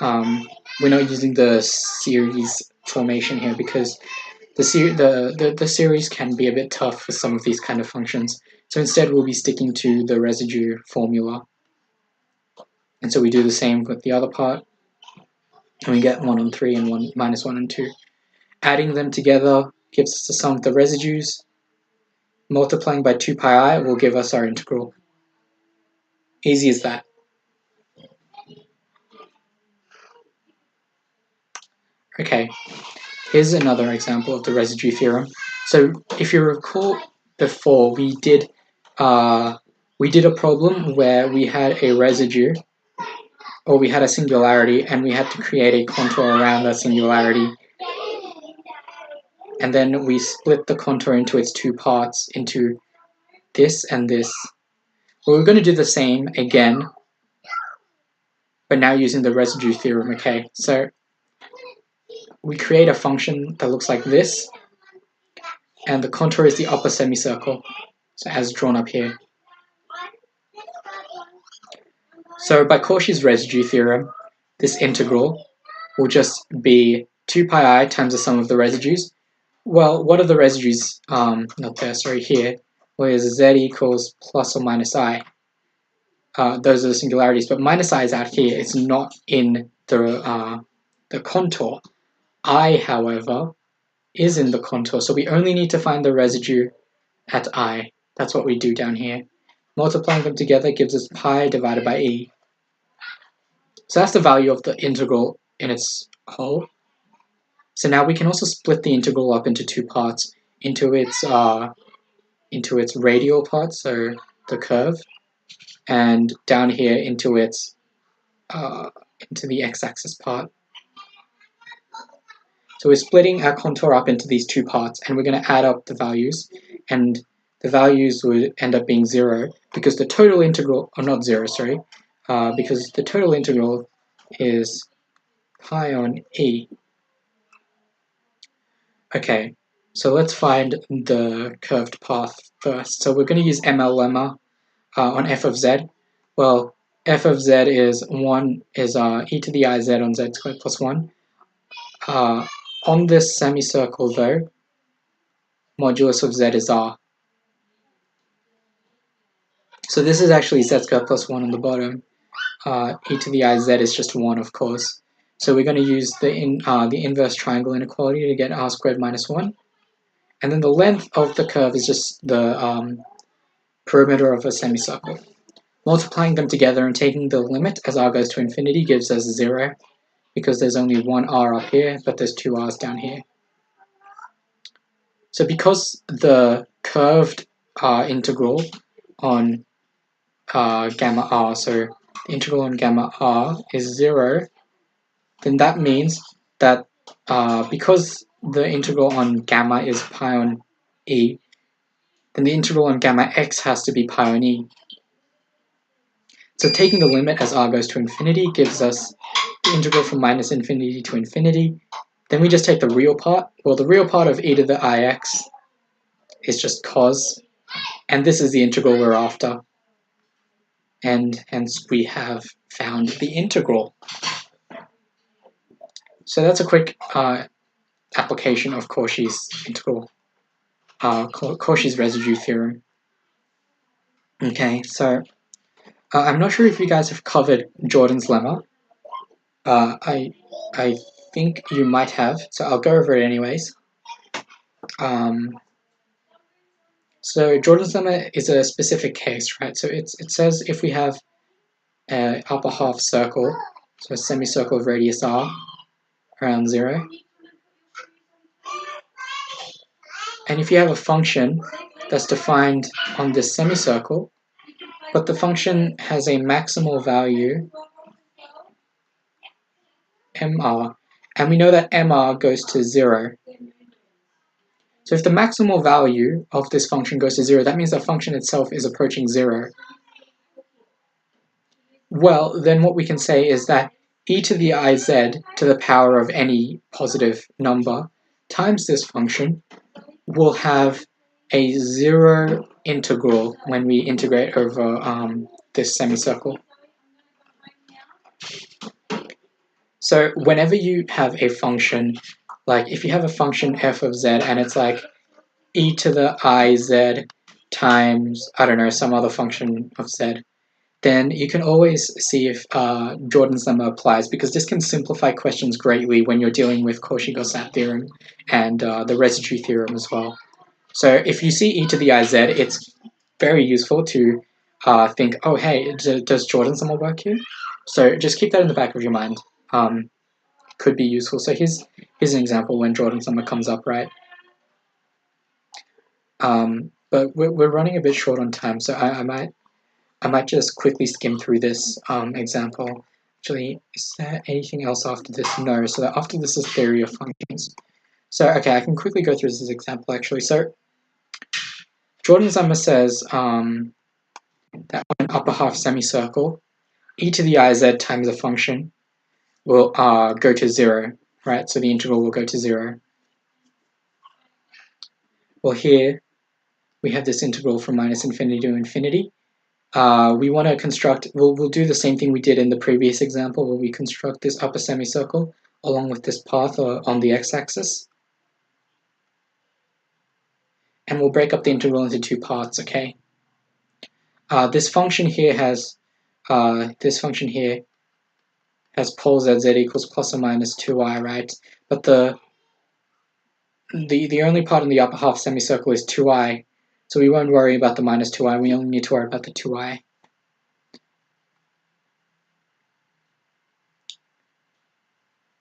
Speaker 1: We're not using the series formation here because the series can be a bit tough for some of these kind of functions. So instead we'll be sticking to the residue formula. And so we do the same with the other part. And we get 1 on 3 and minus 1 on 2. Adding them together gives us the sum of the residues. Multiplying by 2 pi I will give us our integral. Easy as that. Okay, here's another example of the residue theorem. So if you recall before, we did a problem where we had a residue, or we had a singularity, and we had to create a contour around that singularity. And then we split the contour into its two parts, into this and this. Well, we're going to do the same again, but now using the residue theorem, okay? So we create a function that looks like this, and the contour is the upper semicircle, so as drawn up here. So by Cauchy's residue theorem, this integral will just be 2 pi I times the sum of the residues. Well, what are the residues? Not there, sorry, here. Well, is z equals plus or minus I. Those are the singularities, but minus I is out here. It's not in the contour. I, however, is in the contour, so we only need to find the residue at I. That's what we do down here. Multiplying them together gives us pi divided by e. So that's the value of the integral in its whole. So now we can also split the integral up into two parts, into its radial part, so the curve, and down here into its into the x-axis part. So we're splitting our contour up into these two parts, and we're going to add up the values, and the values would end up being 0 because the total integral, or not 0, sorry, because the total integral is pi on e. Okay, so let's find the curved path first. So we're going to use ML lemma on f of z. Well, f of z is e to the I z on z squared plus 1. On this semicircle, though, modulus of z is r. So this is actually z squared plus 1 on the bottom. E to the I z is just 1, of course. So we're going to use the inverse triangle inequality to get r squared minus 1. And then the length of the curve is just the perimeter of a semicircle. Multiplying them together and taking the limit as r goes to infinity gives us 0, because there's only one r up here, but there's two r's down here. So because the curved integral on gamma r, so the integral on gamma r is 0, then that means that because the integral on gamma is pi on e, then the integral on gamma x has to be pi on e. So taking the limit as r goes to infinity gives us the integral from minus infinity to infinity. Then we just take the real part. Well, the real part of e to the ix is just cos, and this is the integral we're after. And hence we have found the integral. So that's a quick application of Cauchy's integral. Cauchy's residue theorem. Okay, so I'm not sure if you guys have covered Jordan's lemma. I think you might have, so I'll go over it anyways. So Jordan's lemma is a specific case, right? So it says if we have an upper half circle, so a semicircle of radius r around 0, and if you have a function that's defined on this semicircle, but the function has a maximal value mr, and we know that mr goes to 0. So if the maximal value of this function goes to 0, that means the function itself is approaching 0. Well, then what we can say is that e to the iz to the power of any positive number times this function will have a 0 integral when we integrate over this semicircle. So whenever you have a function, like if you have a function f of z and it's like e to the iz times, I don't know, some other function of z, then you can always see if Jordan's lemma applies, because this can simplify questions greatly when you're dealing with Cauchy-Gaussat theorem and the residue theorem as well. So if you see e to the iz, it's very useful to think, oh hey, does Jordan's lemma work here? So just keep that in the back of your mind. Could be useful. So here's an example when Jordan's lemma comes up, right? But we're running a bit short on time, so I might just quickly skim through this example. Actually, is there anything else after this? No, so after this is theory of functions. So, okay, I can quickly go through this example, actually. So, Jordan's lemma says that on an upper half semicircle, e to the iz times a function will go to 0, right? So the integral will go to 0. Well, here we have this integral from minus infinity to infinity. We want to construct, we'll do the same thing we did in the previous example, where we construct this upper semicircle along with this path on the x-axis. And we'll break up the integral into two parts, okay? This function here has pole z equals plus or minus 2i, right? But the only part in the upper half semicircle is 2i, so we won't worry about the minus 2i, we only need to worry about the 2i.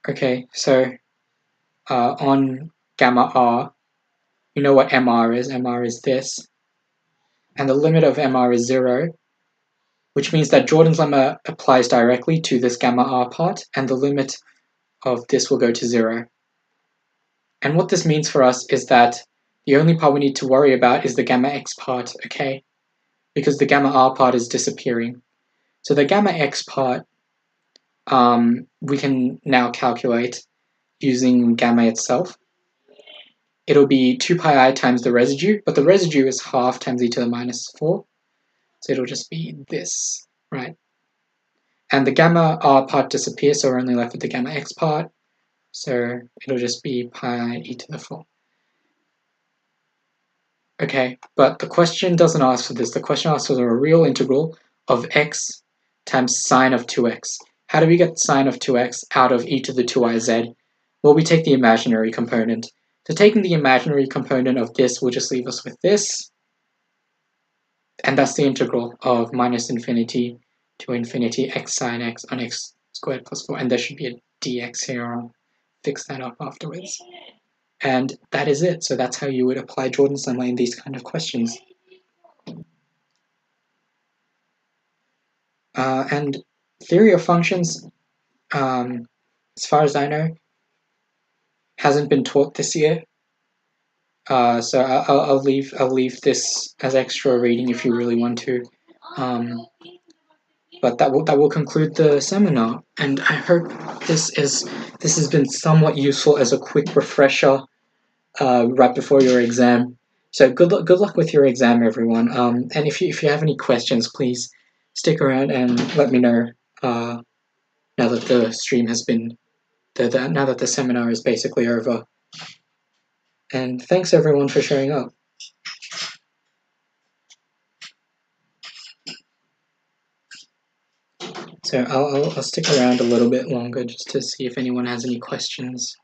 Speaker 1: Okay, so on gamma r, you know what mr is. Mr is this. And the limit of mr is 0, which means that Jordan's lemma applies directly to this gamma r part, and the limit of this will go to 0. And what this means for us is that the only part we need to worry about is the gamma x part, okay? Because the gamma r part is disappearing. So the gamma x part, we can now calculate using gamma itself. It'll be 2 pi I times the residue, but the residue is half times e to the minus 4. So it'll just be this, right? And the gamma r part disappears, so we're only left with the gamma x part. So it'll just be pi e to the 4. Okay, but the question doesn't ask for this. The question asks for a real integral of x times sine of 2x. How do we get sine of 2x out of e to the 2iz? Well, we take the imaginary component. So taking the imaginary component of this will just leave us with this. And that's the integral of minus infinity to infinity x sine x on x squared plus 4. And there should be a dx here. I'll fix that up afterwards. And that is it. So that's how you would apply Jordan's lemma in these kind of questions. And theory of functions, as far as I know, hasn't been taught this year. So I'll leave this as extra reading if you really want to. But that will conclude the seminar. And I hope this has been somewhat useful as a quick refresher right before your exam. So good luck with your exam, everyone. And if you have any questions, please stick around and let me know. Now that the stream has been, now that the seminar is basically over. And thanks everyone for showing up. So I'll stick around a little bit longer just to see if anyone has any questions.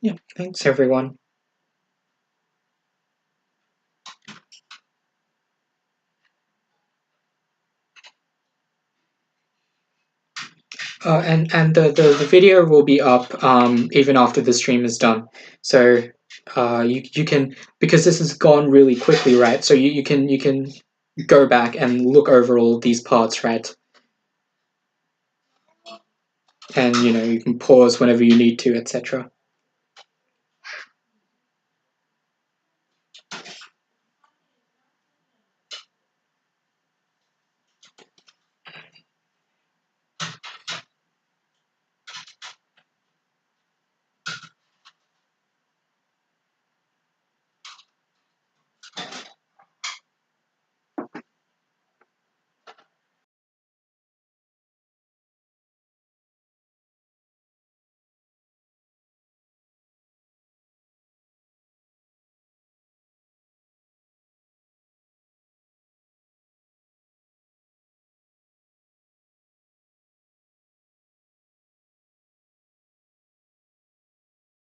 Speaker 1: Yeah, thanks everyone. And the video will be up even after the stream is done. So you can, because this has gone really quickly, right? So you can go back and look over all these parts, right? And you can pause whenever you need to, etc.